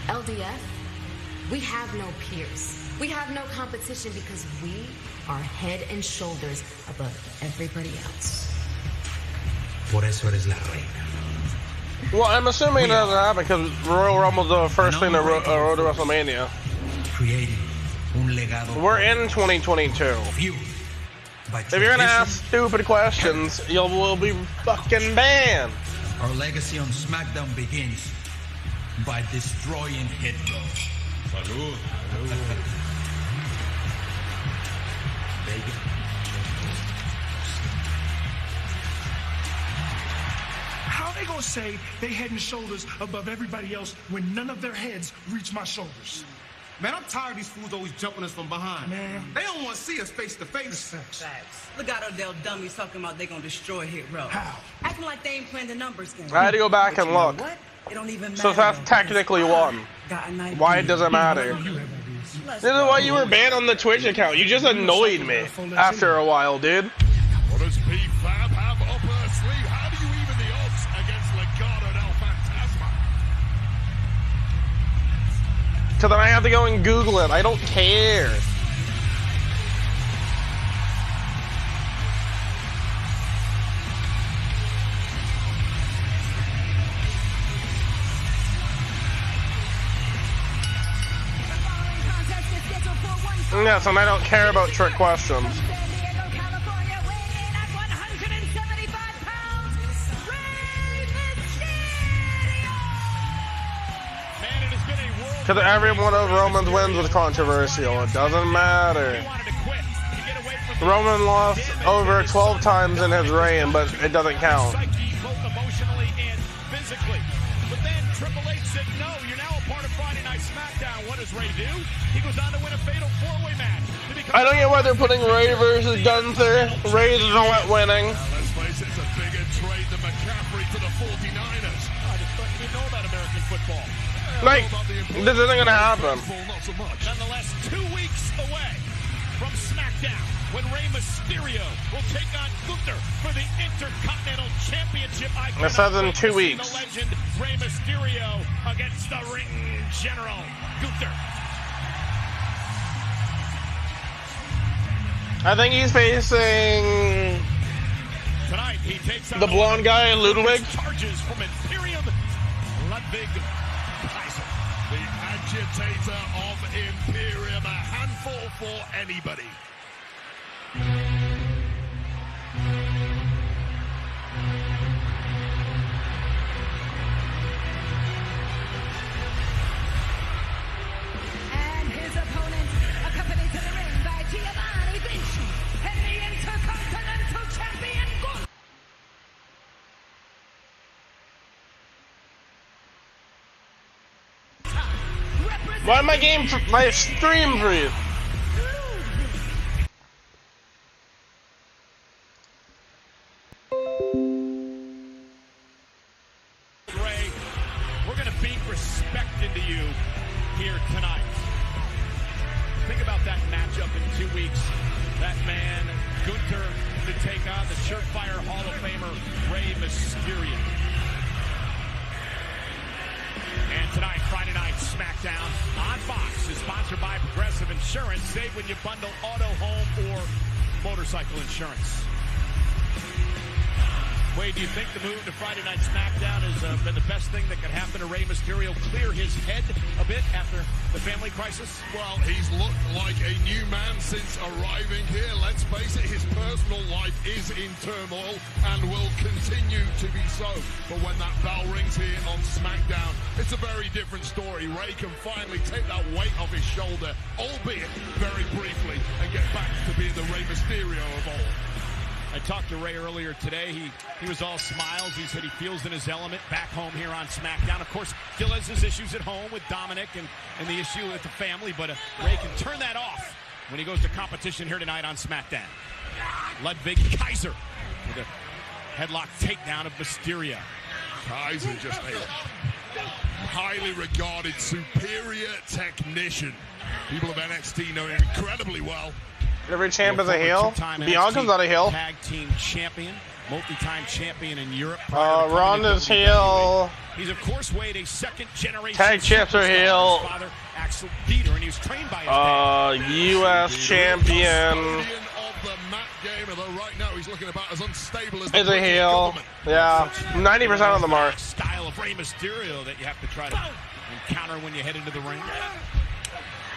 LDF, we have no peers. We have no competition because we are head and shoulders above everybody else. Por eso eres la reina. Well, I'm assuming it doesn't happen because Royal Rumble's the first thing to road to WrestleMania. Creating un legado. We're in 2022. If you're gonna ask stupid questions, you will be fucking banned. Our legacy on Smackdown begins by destroying Hitler. Salud. How are they gonna say they head and shoulders above everybody else when none of their heads reach my shoulders? Man, I'm tired of these fools always jumping us from behind. Man. They don't want to see us face to face. Facts. Legado del dummies talking about they gonna destroy Hit Row. How? Acting like they ain't playing the numbers game. I had to go back and look. What? It don't even matter. So that's technically one. Why does it matter? This is why you were banned on the Twitch account. You just annoyed me after a while, dude. What does P-Fab have up her sleeve? How do you even the odds against Legado del Fantasma? So then I have to go and Google it. I don't care. Yes, and I don't care about trick questions. Because every one of Roman's wins was controversial. It doesn't matter. Roman lost over 12 times in his reign, but it doesn't count. Both emotionally and physically. But then Triple H said, no, you're now a part of Friday Night Smackdown. What does Ray do? He goes on to win a fatal four-way match. I don't get why they're putting Ray versus Gunther. Ray's not winning. Let's face it, it's a bigger trade than McCaffrey to the 49ers. I just thought you didn't know about American football. Like, this isn't going to happen. Nonetheless, 2 weeks away from Smackdown, when Rey Mysterio will take on Gunther for the Intercontinental Championship. It says in 2 weeks. The legend Rey Mysterio against the Ring General Gunther. I think he's facing Tonight he takes the blonde guy, Ludwig. Charges from Imperium Ludwig Kaiser. The agitator of Imperium, a handful for anybody. And his opponent, accompanied to the ring by Giovanni Vinci, and the Intercontinental Champion Gunther. Why my stream freeze? Ray, we're going to beat respect into you here tonight. Think about that matchup in 2 weeks. That man, Gunther, to take on the surefire Hall of Famer, Rey Mysterio. And tonight, Friday Night Smackdown on Fox is sponsored by Progressive Insurance. Save when you bundle auto, home, or motorcycle insurance. Wade, do you think the move to Friday Night Smackdown has been the best thing that could happen to Rey Mysterio? Clear his head a bit after the family crisis? Well, he's looked like a new man since arriving here. Let's face it, his personal life is in turmoil and will continue to be so. But when that bell rings here on SmackDown, it's a very different story. Rey can finally take that weight off his shoulder, albeit very briefly, and get back to being the Rey Mysterio of old. I talked to Ray earlier today. He was all smiles. He said he feels in his element back home here on SmackDown. Of course, still has his issues at home with Dominic and the issue with the family, but Ray can turn that off when he goes to competition here tonight on SmackDown. Ludwig Kaiser with a headlock takedown of Mysterio. Kaiser just a highly regarded, superior technician. People of NXT know him incredibly well. Every champ is a heel. Bianca's not a heel. Tag team champion, multi-time champion in Europe. Ronda's heel. He's of course Wade, a second-generation tag champs are heel. Father, Axel Dieter, and he was trained by his U.S. champion. Is a heel. Yeah, 90% of them are. Style of Rey Mysterio that you have to try to encounter when you head into the ring.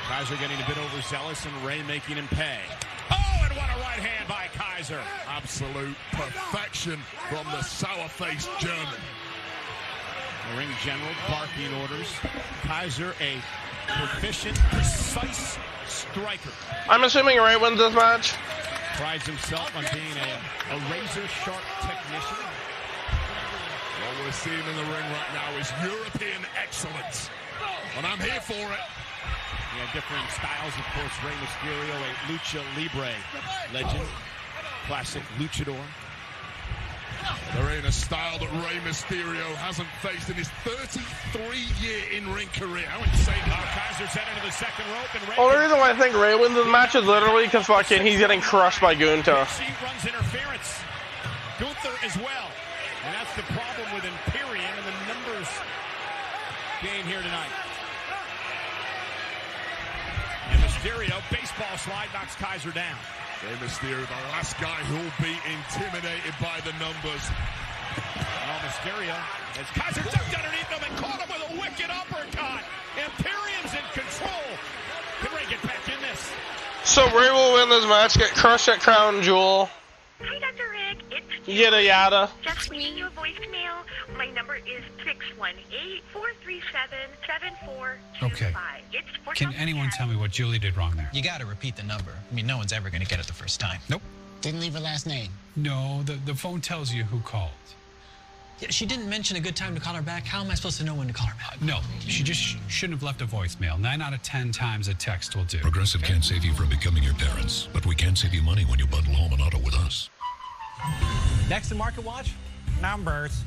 Kaiser getting a bit overzealous and Ray making him pay. Oh, and what a right hand by Kaiser. Absolute perfection from the sour-faced German. The ring general barking orders. Kaiser, a proficient, precise striker. I'm assuming Ray wins this match. Prides himself on being a razor-sharp technician. What we're seeing in the ring right now is European excellence. And I'm here for it. Yeah, different styles, of course. Rey Mysterio, a Lucha Libre legend. Classic luchador. They're in a style that Rey Mysterio hasn't faced in his 33-year in-ring career. How insane. Kaiser's heading to the second rope. And Ray Only reason why I think Ray wins this match is literally because fucking he's getting crushed by Gunther. She runs interference. Gunther as well. And that's the problem with Imperium and the numbers game here tonight. And Mysterio, baseball slide, knocks Kaiser down. Rey Mysterio, the last guy who'll be intimidated by the numbers. Well, Mysterio, as Kaiser ducked underneath him and caught him with a wicked uppercut. Imperium's in control. Can Rey get back in this? So Ray will win this match, get crushed at Crown Jewel. Hi, Dr. Rick. It's Yada yada. just leaving you a voicemail. My number is 618-437-7425. Okay. It's for Can anyone tell me what Julie did wrong there? You gotta repeat the number. I mean, no one's ever gonna get it the first time. Nope. Didn't leave her last name. No, the phone tells you who called. Yeah, she didn't mention a good time to call her back. How am I supposed to know when to call her back? No, she just shouldn't have left a voicemail. 9 out of 10 times a text will do. Progressive can't save you from becoming your parents, but we can save you money when you bundle home and auto with us. Next in Market Watch, numbers.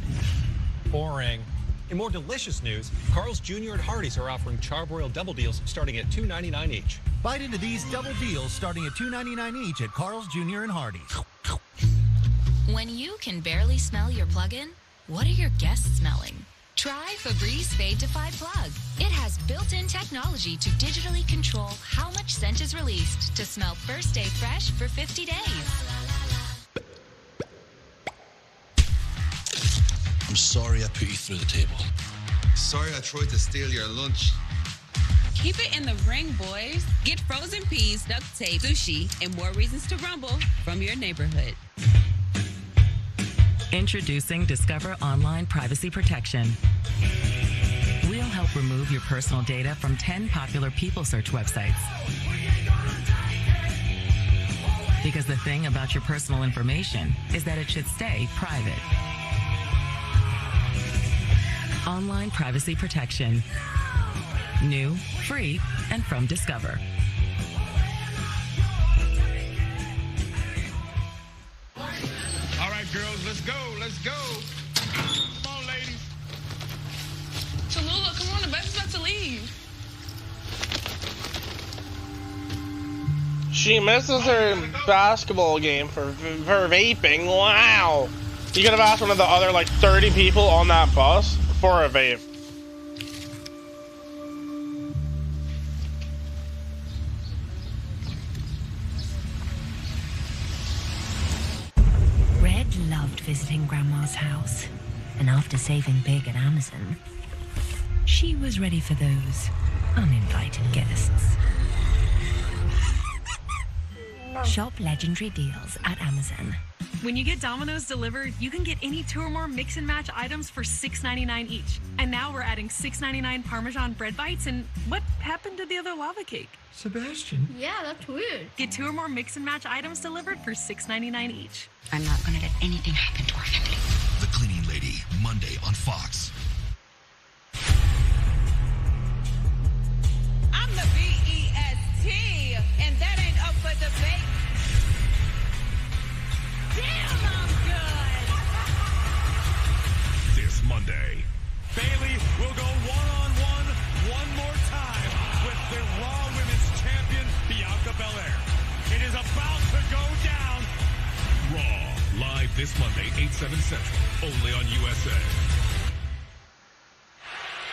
Boring. In more delicious news, Carl's Jr. and Hardee's are offering Charbroiled double deals starting at $2.99 each. Bite into these double deals starting at $2.99 each at Carl's Jr. and Hardee's. When you can barely smell your plug-in, what are your guests smelling? Try Febreze Fade to 5 Plug. It has built-in technology to digitally control how much scent is released to smell first day fresh for 50 days. I'm sorry I put you through the table. Sorry I tried to steal your lunch. Keep it in the ring, boys. Get frozen peas, duct tape, sushi, and more reasons to rumble from your neighborhood. Introducing Discover Online Privacy Protection. We'll help remove your personal data from 10 popular people search websites. Because the thing about your personal information is that it should stay private. Online Privacy Protection. New, free, and from Discover. All right, girls, let's go. Let's go. Come on, ladies. Tallulah, come on, the bus is about to leave. She misses her basketball game for vaping. Wow. You could have asked one of the other like 30 people on that bus for a vape. Red loved visiting Grandma's house, and after saving big at Amazon, she was ready for those uninvited guests. Shop legendary deals at Amazon. When you get Domino's delivered, you can get any 2 or more mix and match items for $6.99 each. And now we're adding $6.99 Parmesan bread bites. And what happened to the other lava cake? Sebastian? Yeah, that's weird. Get 2 or more mix and match items delivered for $6.99 each. I'm not going to let anything happen to our family. The Cleaning Lady, Monday on Fox. I'm the BEST, and that ain't up for debate. Damn, I'm good. This Monday, Bayley will go one-on-one one more time with the Raw Women's Champion, Bianca Belair. It is about to go down. Raw, live this Monday, 8/7 Central, only on USA.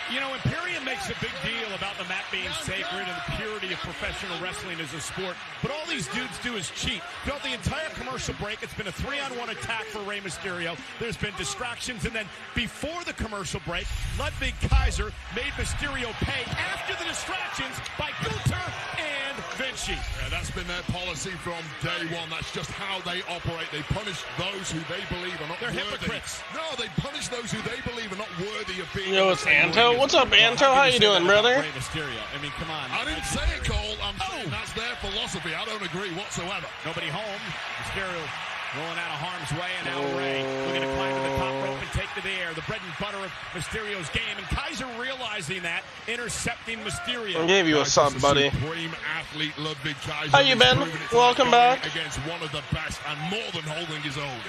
You know, Imperium makes a big deal about the mat being sacred and the purity of professional wrestling as a sport, but all these dudes do is cheat. Throughout the entire commercial break, it's been a 3-on-1 attack for Rey Mysterio. There's been distractions, and then before the commercial break, Ludwig Kaiser made Mysterio pay after the distractions by Gunther and Vinci. Yeah, that's been their policy from day one. That's just how they operate. They punish those who they believe are not They're worthy. hypocrites. No, they punish those who they believe are not worthy of being. Yo, it's Anto. What's up, Anto? How you doing, brother? Rey Mysterio. I mean, come on. I didn't say it, Cole. I'm saying that's their philosophy. I don't agree whatsoever. Nobody home. Mysterio rolling out of harm's way, and now Rey looking to climb to the top rope and take to the air. The bread and butter of Mysterio's game, and Kaiser realizing that, intercepting Mysterio. I gave you a sub, buddy. Supreme athlete Ludwig Kaiser. How you been? Welcome back. Against one of the best and more than holding his own.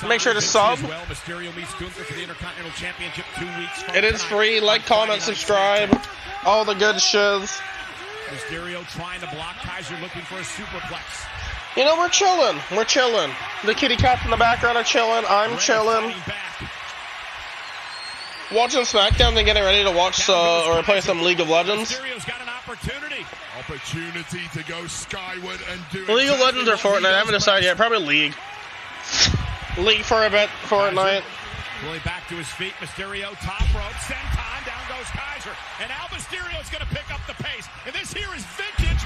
Make sure to sub. Well, Mysterio meets Gunther for the Intercontinental Championship 2 weeks from It is free. Like, comment, subscribe. All the good shiz. Mysterio trying to block Kaiser, looking for a superplex. You know, we're chilling. We're chilling. The kitty cats in the background are chilling. I'm chilling. Watching Smackdown, then getting ready to watch or play some League of Legends. Mysterio's got an opportunity. Opportunity to go skyward and do League of Legends or Fortnite? I haven't decided yet. Probably League. League for a bit. Fortnite. Really back to his feet. Mysterio, top rope, senton, down goes Kaiser. And now Mysterio's going to pick up the pace. And this here is vintage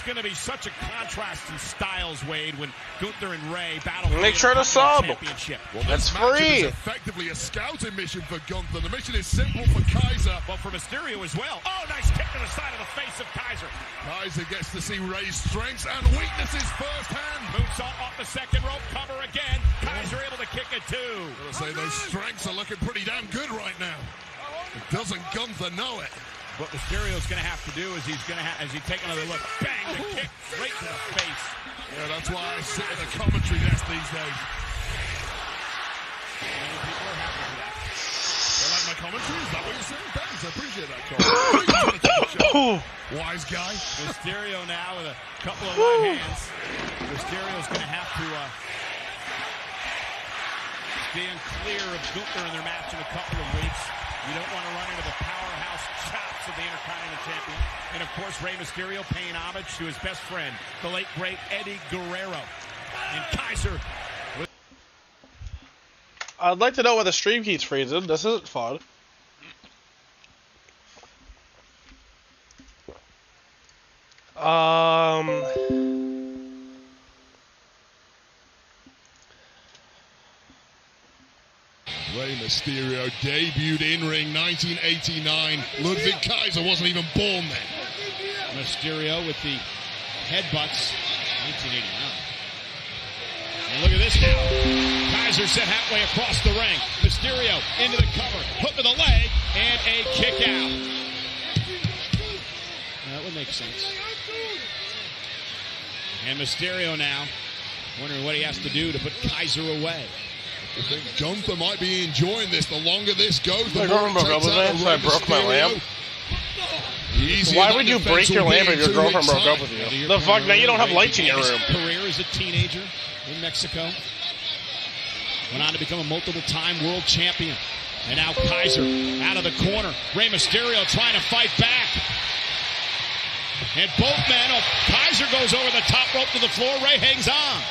going to be such a contrast in styles, Wade, when Gunther and Ray battle for Make sure to sub. Well, That's this matchup free. is effectively a scouting mission for Gunther. The mission is simple for Kaiser. But for Mysterio as well. Oh, nice kick to the side of the face of Kaiser. Kaiser gets to see Ray's strengths and weaknesses firsthand. Moonsault off the second rope, cover again. Kaiser able to kick it too. Gotta say, those strengths are looking pretty damn good right now. Doesn't Gunther know it? What Mysterio's going to have to do is he's going to have, as he take another look, bang, the kick right to the face. Yeah, that's why I sit at the commentary desk these days. Many people are happy with that. They like my commentary? Is that what you're saying? Thanks, I appreciate that, Carl. Wise guy. Mysterio now with a couple of right hands. Mysterio's going to have to stand clear of Gunther in their match in a couple of weeks. You don't want to run into the powerhouse chops of the Intercontinental Champion. And, of course, Rey Mysterio paying homage to his best friend, the late, great Eddie Guerrero. And Kaiser. I'd like to know why the stream keeps freezing. This isn't fun. Rey Mysterio debuted in ring 1989. Ludwig Kaiser wasn't even born then. Mysterio with the headbutts. 1989. And look at this now. Kaiser set halfway across the ring. Mysterio into the cover. Hook of the leg. And a kick out. That would make sense. And Mysterio now wondering what he has to do to put Kaiser away. I think Gunther might be enjoying this. The longer this goes, the I more it takes out so I broke my lamp. Why would you break your lamp if your girlfriend broke up with you? The fuck? Now you don't have lights in your room. Career as a teenager in Mexico. Went on to become a multiple-time world champion. And now Kaiser out of the corner. Rey Mysterio trying to fight back. And both men, Kaiser goes over the top rope to the floor. Rey hangs on.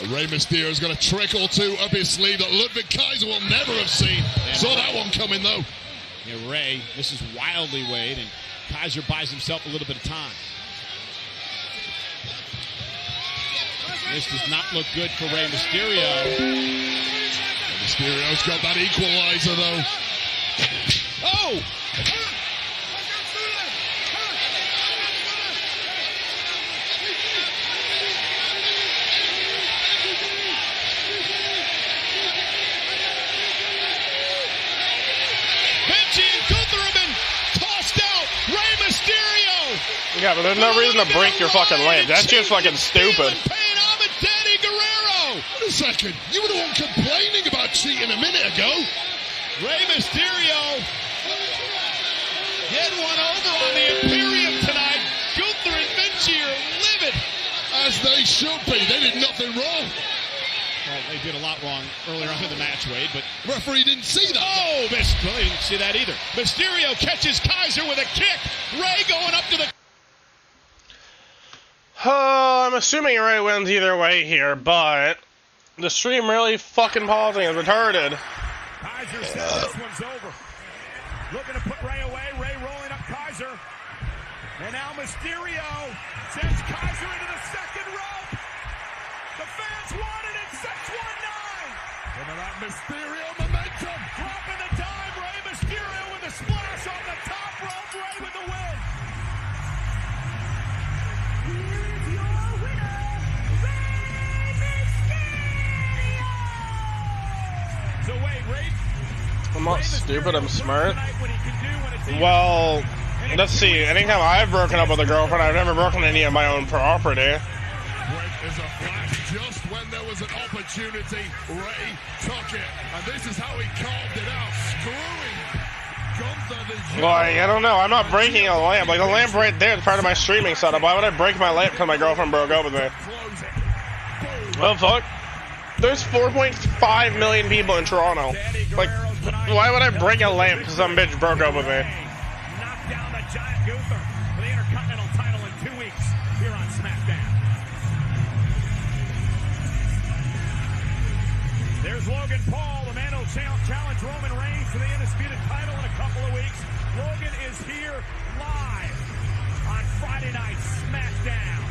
Rey Mysterio's got a trick or two up his sleeve that Ludwig Kaiser will never have seen. Saw that one coming, though. Yeah, Rey, this is wildly Wade, and Kaiser buys himself a little bit of time. This does not look good for Rey Mysterio. Mysterio's got that equalizer, though. Oh! Yeah, but there's no reason to break your fucking lamp. That's just fucking stupid. Wait a second. You were the one complaining about cheating a minute ago. Rey Mysterio get one over on the Imperium tonight. Gunther and Vinci are livid. As they should be. They did nothing wrong. Well, they did a lot wrong earlier on in the match, Wade, but referee didn't see that. Oh, well, he didn't see that either. Mysterio catches Kaiser with a kick. Rey going up to the... I'm assuming Rey wins either way here, but the stream really fucking pausing is retarded. Kaiser says this one's over. Looking to put Rey away. Rey rolling up Kaiser. And now Mysterio sends Kaiser into the second rope. The fans want it at 619. Some of that Mysterio momentum. Dropping the dime. Rey Mysterio with a splash on the top rope. Rey with the win. So Wade, I'm not stupid, I'm smart. Well, let's see. Anytime I've broken up with a girlfriend, I've never broken any of my own property. There's a flash just when there was an opportunity. Rey took it, and this is how he carved it out, screwing Gunther the... Like, I don't know. I'm not breaking a lamp. Like, the lamp right there is part of my streaming setup. Why would I break my lamp because my girlfriend broke up with me? Well, fuck. There's 4.5 million people in Toronto. Like, why would I break a lamp because some bitch broke up with me? Knock down the giant Gunther for the Intercontinental title in 2 weeks here on Smackdown. There's Logan Paul, the man who'll challenge Roman Reigns for the Undisputed title in a couple of weeks. Logan is here live on Friday Night Smackdown.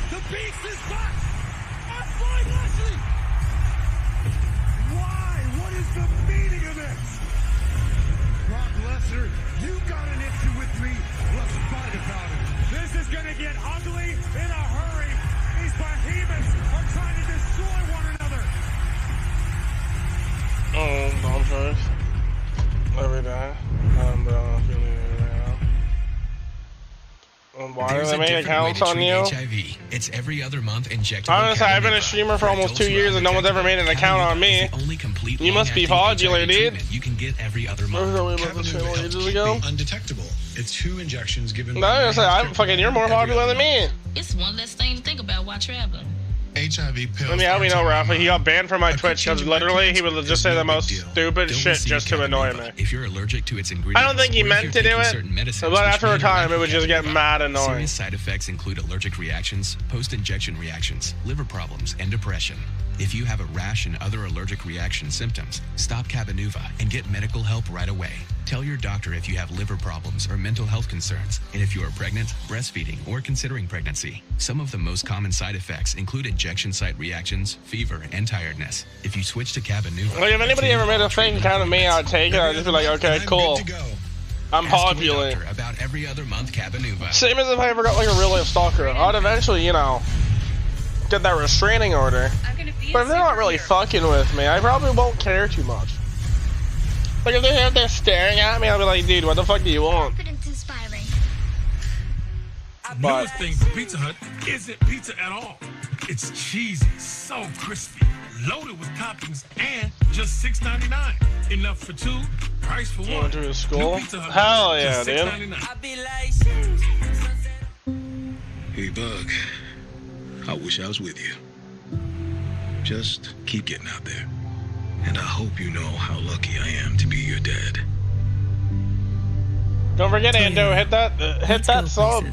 The Beast is back! And Floyd Lashley! Why? What is the meaning of this? Brock Lesnar, you got an issue with me. Let's fight about it. This is gonna get ugly in a hurry. These behemoths are trying to destroy one another. Oh, bomb first. Every day. I'm feeling it right now. Why do they make accounts on you? HIV. It's every other month injectable. Honestly, I've been a streamer for almost 2 years and no one's ever made an account on me. You must be popular, dude. You can get every other month. Undetectable. It's 2 injections given. No, I'm fucking. You're more popular than me. It's one less thing to think about while traveling. HIV pills. Let me help you know, Rafa. He got banned from my Twitch because literally he would just say the most stupid shit just to annoy me. If you're allergic to its ingredients, I don't think he meant to do it, but after a time it would just get mad annoying. Serious side effects include allergic reactions, post-injection reactions, liver problems, and depression. If you have a rash and other allergic reaction symptoms, stop Cabenuva and get medical help right away. Tell your doctor if you have liver problems or mental health concerns, and if you are pregnant, breastfeeding, or considering pregnancy. Some of the most common side effects include injection site reactions, fever, and tiredness. If you switch to Cabenuva... Like, if anybody ever made a fake account of me, I'd take it. I'd just be like, okay, cool. I'm popular. About every other month Cabenuva. Same as if I ever got like a real life stalker. I'd eventually, you know, get that restraining order. But if they're not really fucking with me, I probably won't care too much. Like if they're staring at me, I'll be like, dude, what the fuck do you want? Newest thing from Pizza Hut isn't pizza at all. It's cheesy, so crispy, loaded with toppings, and just $6.99. Enough for 2, price for 1. Going to his school? Hell yeah, dude. Hey, Bug. I wish I was with you. Just keep getting out there. And I hope you know how lucky I am to be your dad. Don't forget, Ando, hit that sub.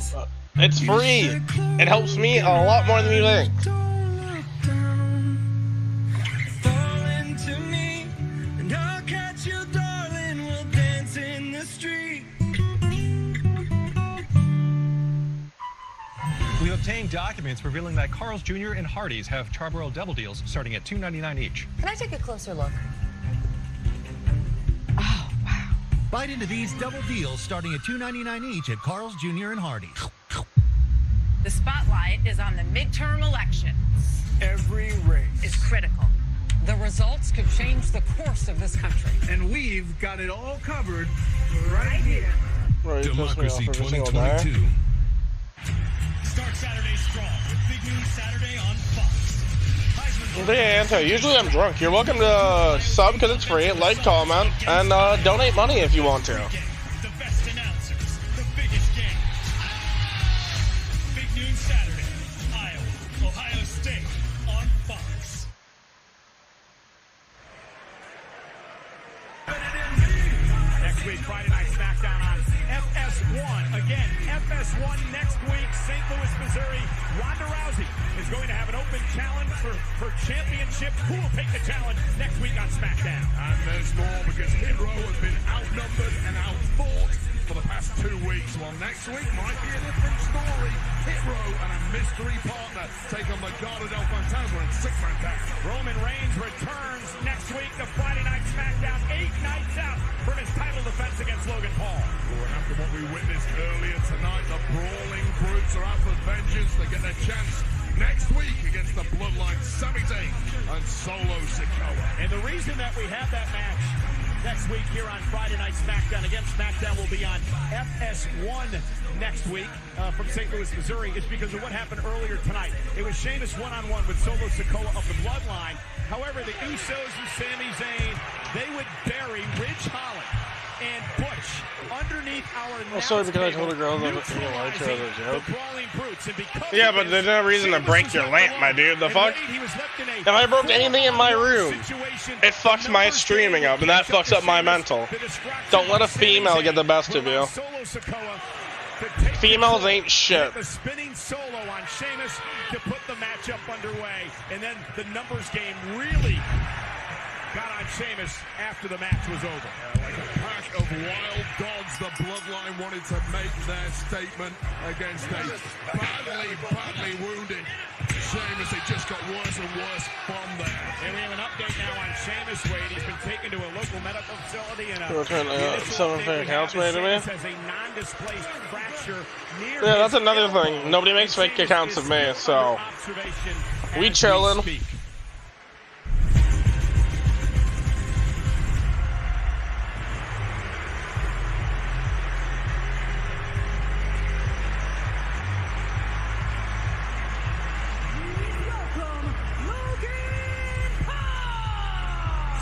It's free. It helps me a lot more than you think. We obtained documents revealing that Carl's Jr. and Hardee's have Charbroiled double deals starting at $2.99 each. Can I take a closer look? Oh, wow. Bite into these double deals starting at $2.99 each at Carl's Jr. and Hardee's. The spotlight is on the midterm elections. Every race is critical. The results could change the course of this country. And we've got it all covered right here. Democracy 2022. Start Saturday strong with Big News Saturday on Fox. Yeah, Anto, usually I'm drunk. You're welcome to sub because it's free, like, comment, and donate money if you want to. The best announcers, the biggest game. Big News Saturday, Iowa, Ohio State on Fox. Next week, Friday Night Smackdown on FS1. Again, FS1 next week, St. Louis, Missouri. Ronda Rousey is going to have an open challenge for her championship. Who will take the challenge next week on Smackdown? And there's more because Hit Row has been outnumbered and outfought for the past 2 weeks. Well, next week might be a different story. Hit Row and a mystery partner take on the Garda del Fantasma and 6-man tag. Roman Reigns returns next week to Friday Night Smackdown, 8 nights out from his title defense against Logan Paul. After what we witnessed earlier tonight, the Brawling Brutes are out for vengeance. They get their chance next week against the Bloodline Sami Zayn and Solo Sikoa. And the reason that we have that match next week here on Friday Night Smackdown, again, Smackdown will be on FS1 next week from St. Louis, Missouri, is because of what happened earlier tonight. It was Sheamus one-on-one with Solo Sikoa of the Bloodline. However, the Usos and Sami Zayn, they would bury Ridge Holland and Butch underneath our sorry, because I told a girl that you liked her as a joke. Yeah, but there's no reason to break your lamp, my dude. The fuck? If I broke anything in my room, it fucks my streaming up, and that fucks up my mental. Don't let a female get the best of you. Females ain't shit. The spinning solo on Sheamus to put the matchup underway. And then the numbers game really got on Sheamus after the match was over. Like a pack of wild dogs, the Bloodline wanted to make their statement against a badly wounded Sheamus. It just got worse and worse from there. And we have an update now on Sheamus Wade. He's been taken to a local medical facility. And some fake accounts made of me. Has a non-displaced fracture near yeah, that's another thing. Nobody makes fake accounts of me, so we chillin'.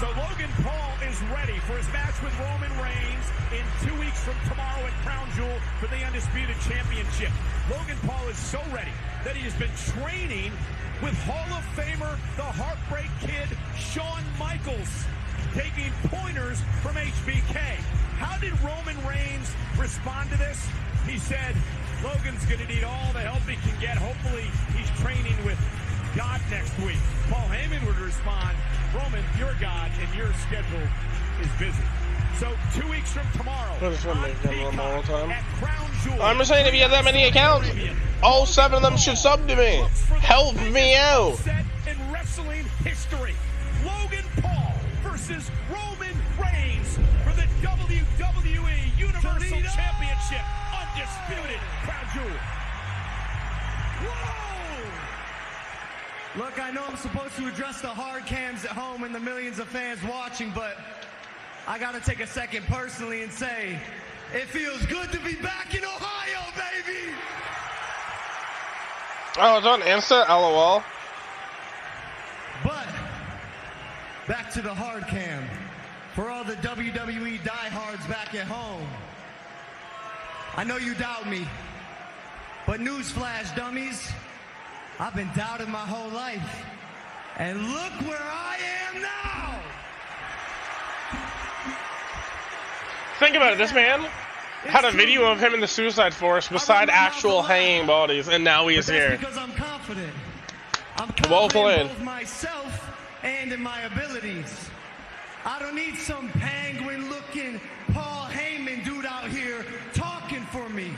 So Logan Paul is ready for his match with Roman Reigns in 2 weeks from tomorrow at Crown Jewel for the Undisputed Championship. Logan Paul is so ready that he has been training with Hall of Famer, the Heartbreak Kid, Shawn Michaels, taking pointers from HBK. How did Roman Reigns respond to this? He said, Logan's going to need all the help he can get. Hopefully he's training with God next week. Paul Heyman would respond, Roman, you're God and your schedule is busy. So 2 weeks from tomorrow, I'm just saying, if you have that many accounts, all 7 of them should sub to me. Help me out. In wrestling history, Logan Paul versus Roman Reigns for the WWE Universal Championship, undisputed Crown Jewel. Whoa! Look, I know I'm supposed to address the hard cams at home and the millions of fans watching, but I gotta take a second personally and say, it feels good to be back in Ohio, baby! Oh, it's on Insta? LOL. But, back to the hard cam. For all the WWE diehards back at home. I know you doubt me, but newsflash, dummies, I've been doubted my whole life. And look where I am now! Think about it, this man had a video of him in the Suicide Force beside actual hanging bodies, and now he is here. Because I'm confident. Well played. In both myself and in my abilities. I don't need some penguin-looking Paul Heyman dude out here talking for me.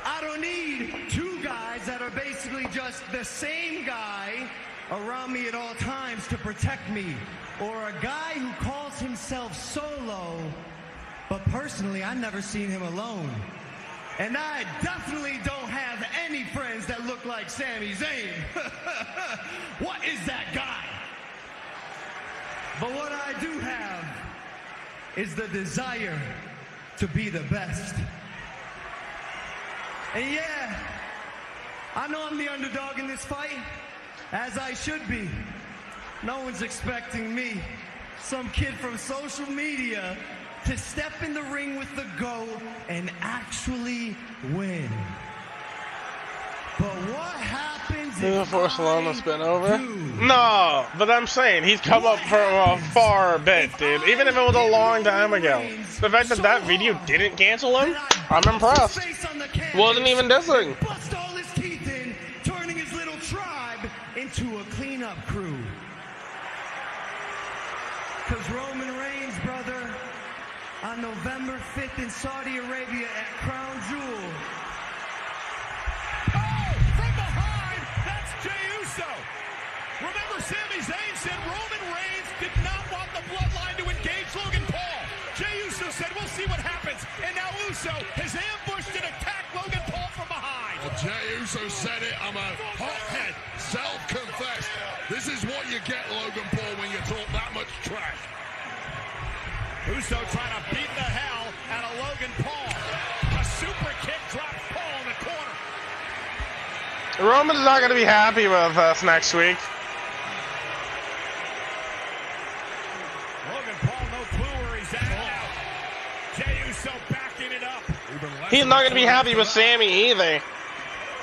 I don't need 2 guys that are basically just the same guy around me at all times to protect me, or a guy who calls himself Solo, but personally I've never seen him alone. And I definitely don't have any friends that look like Sami Zayn. What is that guy? But what I do have is the desire to be the best. And yeah, I know I'm the underdog in this fight, as I should be. No one's expecting me, some kid from social media, to step in the ring with the GOAT and actually win. But what happens if the Force alone has been over? No, but I'm saying he's come up for a far bit, dude. Even if it was a long time ago. The fact that that video didn't cancel him, I'm impressed. Wasn't even dissing. Bust all his teeth in, turning his little tribe into a cleanup crew. Because Roman Reigns, brother, on November 5th in Saudi Arabia at Crown Jewel. Remember, Sami Zayn said Roman Reigns did not want the bloodline to engage Logan Paul. Jey Uso said, we'll see what happens. And now Uso has ambushed and attacked Logan Paul from behind. Well, Jey Uso said it. I'm a hothead, self-confessed. This is what you get, Logan Paul, when you talk that much trash. Uso trying to beat the hell out of Logan Paul. A super kick drops Paul in the corner. Roman's not going to be happy with us next week. Logan Paul, no clue where he's at now. Jey Uso backing it up. He's not going to be happy with Sami either.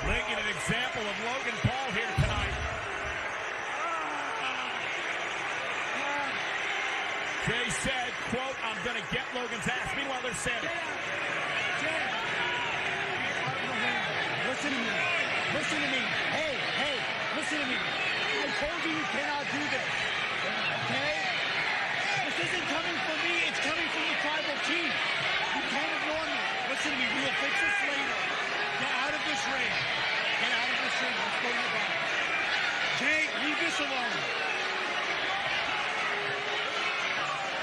Making an example of Logan Paul here tonight. Jey said, quote, I'm going to get Logan's ass. Meanwhile, they're saying, told you cannot do this. Okay? This isn't coming from me. It's coming from the tribal chief. You can't ignore me. Listen to me. We will fix this later. Get out of this ring. Get out of this ring. Let's go to the back. Jay, leave this alone.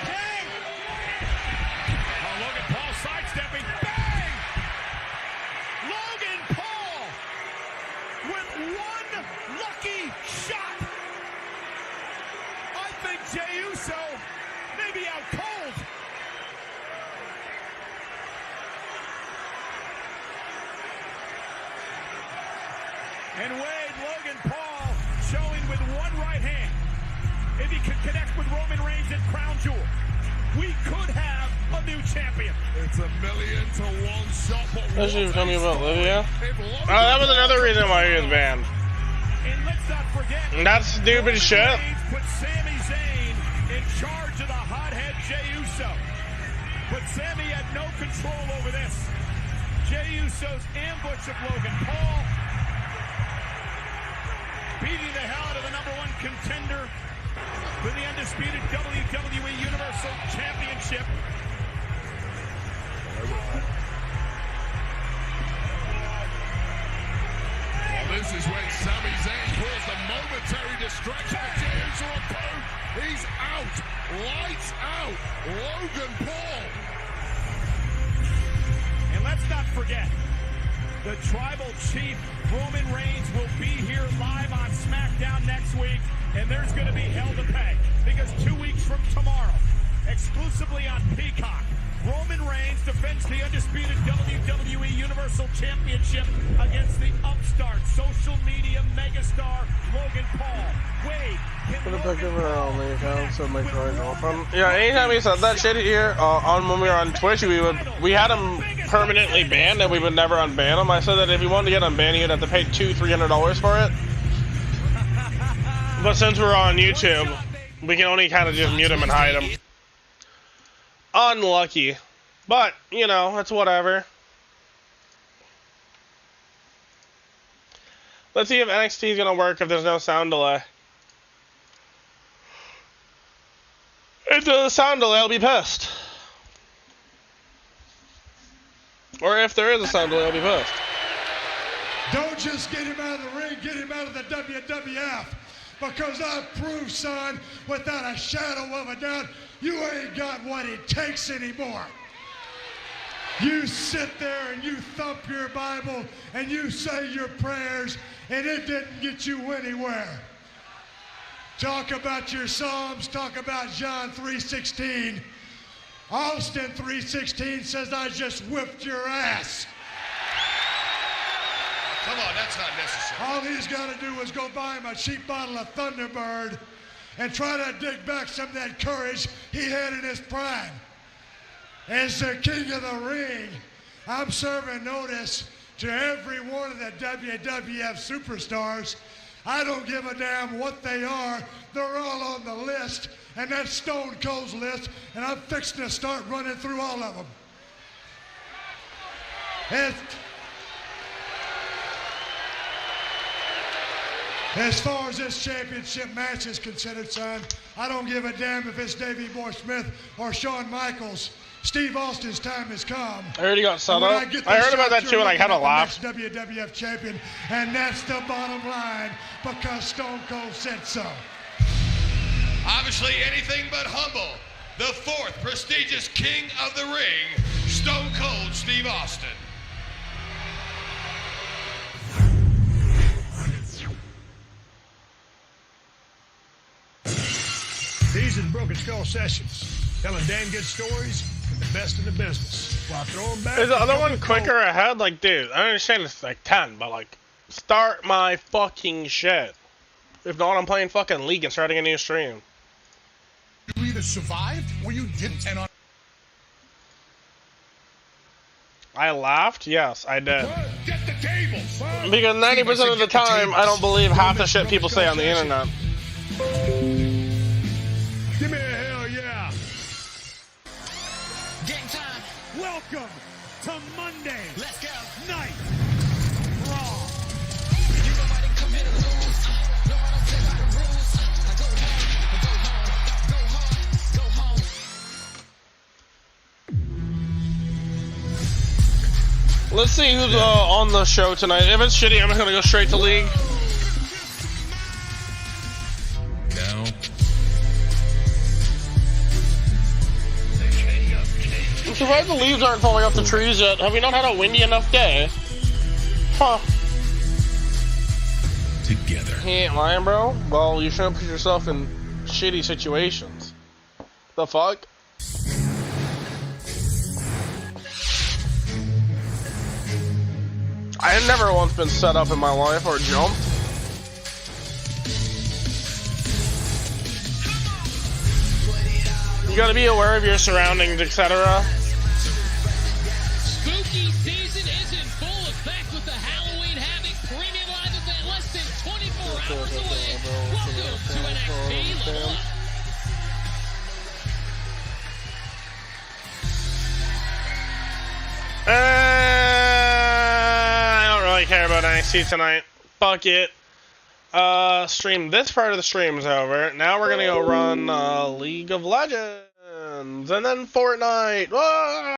Jay! Oh, Logan Paul sidestepping. Bang! Logan Paul with one lucky shot. I think Jey Uso may be out cold. And Wade, Logan Paul showing with one right hand. If he could connect with Roman Reigns at Crown Jewel, we could have a new champion. It's $1 million to 1 shot. What you tell me about Livia? Oh, that was another reason why he was banned. And let's not forget, that's stupid shit. Put Sami Zayn in charge of the hothead Jey Uso. But Sami had no control over this. Jey Uso's ambush of Logan Paul, beating the hell out of the #1 contender for the undisputed WWE Universal Championship. Well, this is when Sami Zayn pulls the momentary distraction of Jey Uso apart. He's out. Lights out. Logan Paul. And let's not forget, the tribal chief Roman Reigns will be here live on Smackdown next week, and there's going to be hell to pay, because 2 weeks from tomorrow, exclusively on Peacock, Roman Reigns defends the undisputed WWE Universal Championship against the upstart social media megastar Logan Paul. Wade, Could have picked up her only account, so my girlfriend. Yeah, anytime he said that shit here on when we were on Twitch, we had him permanently banned, and we would never unban him. I said that if you wanted to get unbanned, you'd have to pay $200-300 for it. But since we're on YouTube, we can only kind of just mute him and hide him. Unlucky, but you know, it's whatever. Let's see if NXT is gonna work if there's no sound delay. If there's a sound delay, I'll be pissed. Or if there is a sound delay, I'll be pissed. Don't just get him out of the ring, get him out of the WWF. Because I've proved, son, without a shadow of a doubt, you ain't got what it takes anymore. You sit there and you thump your Bible and you say your prayers, and it didn't get you anywhere. Talk about your Psalms, talk about John 3:16. Austin 3:16 says, I just whipped your ass. Come on, that's not necessary. All he's got to do is go buy him a cheap bottle of Thunderbird and try to dig back some of that courage he had in his prime. As the king of the ring, I'm serving notice to every one of the WWF superstars. I don't give a damn what they are. They're all on the list, and that's Stone Cold's list, and I'm fixing to start running through all of them. As far as this championship match is considered, son, I don't give a damn if it's Davey Boy Smith or Shawn Michaels. Steve Austin's time has come. I already got set up. I heard about that too, and I kind of laughed. WWF champion, and that's the bottom line because Stone Cold said so. Obviously, anything but humble. The 4th prestigious king of the ring, Stone Cold Steve Austin. These are the Broken Skull Sessions, telling damn good stories and the best in the business. While throwing back. Is the other one quicker ahead? Like, dude, I understand it's like 10, but like, start my fucking shit. If not, I'm playing fucking League and starting a new stream. You either survived or you didn't. And on I laughed? Yes, I did. Get the table. Because 90% of the time, I don't believe half the shit people say on the internet. Give me a hell yeah. Game time. Welcome to Monday. Let's go. Night Raw. You know I didn't come here to lose. No, I don't play by the rules. Let's see who's on the show tonight. If it's shitty, I'm gonna go straight to League. Now. I'm surprised the leaves aren't falling off the trees yet. Have we not had a windy enough day? Huh. Together. He ain't lying, bro. Well, you shouldn't put yourself in shitty situations. The fuck? I have never once been set up in my life or jumped. You gotta be aware of your surroundings, etc. Spooky season is in full effect with the Halloween Havoc premium live event less than 24 hours away. Welcome to NXT Level Up. I don't really care about NXT tonight. Fuck it. Stream. This part of the stream's over. Now we're gonna go run League of Legends and then Fortnite. Whoa!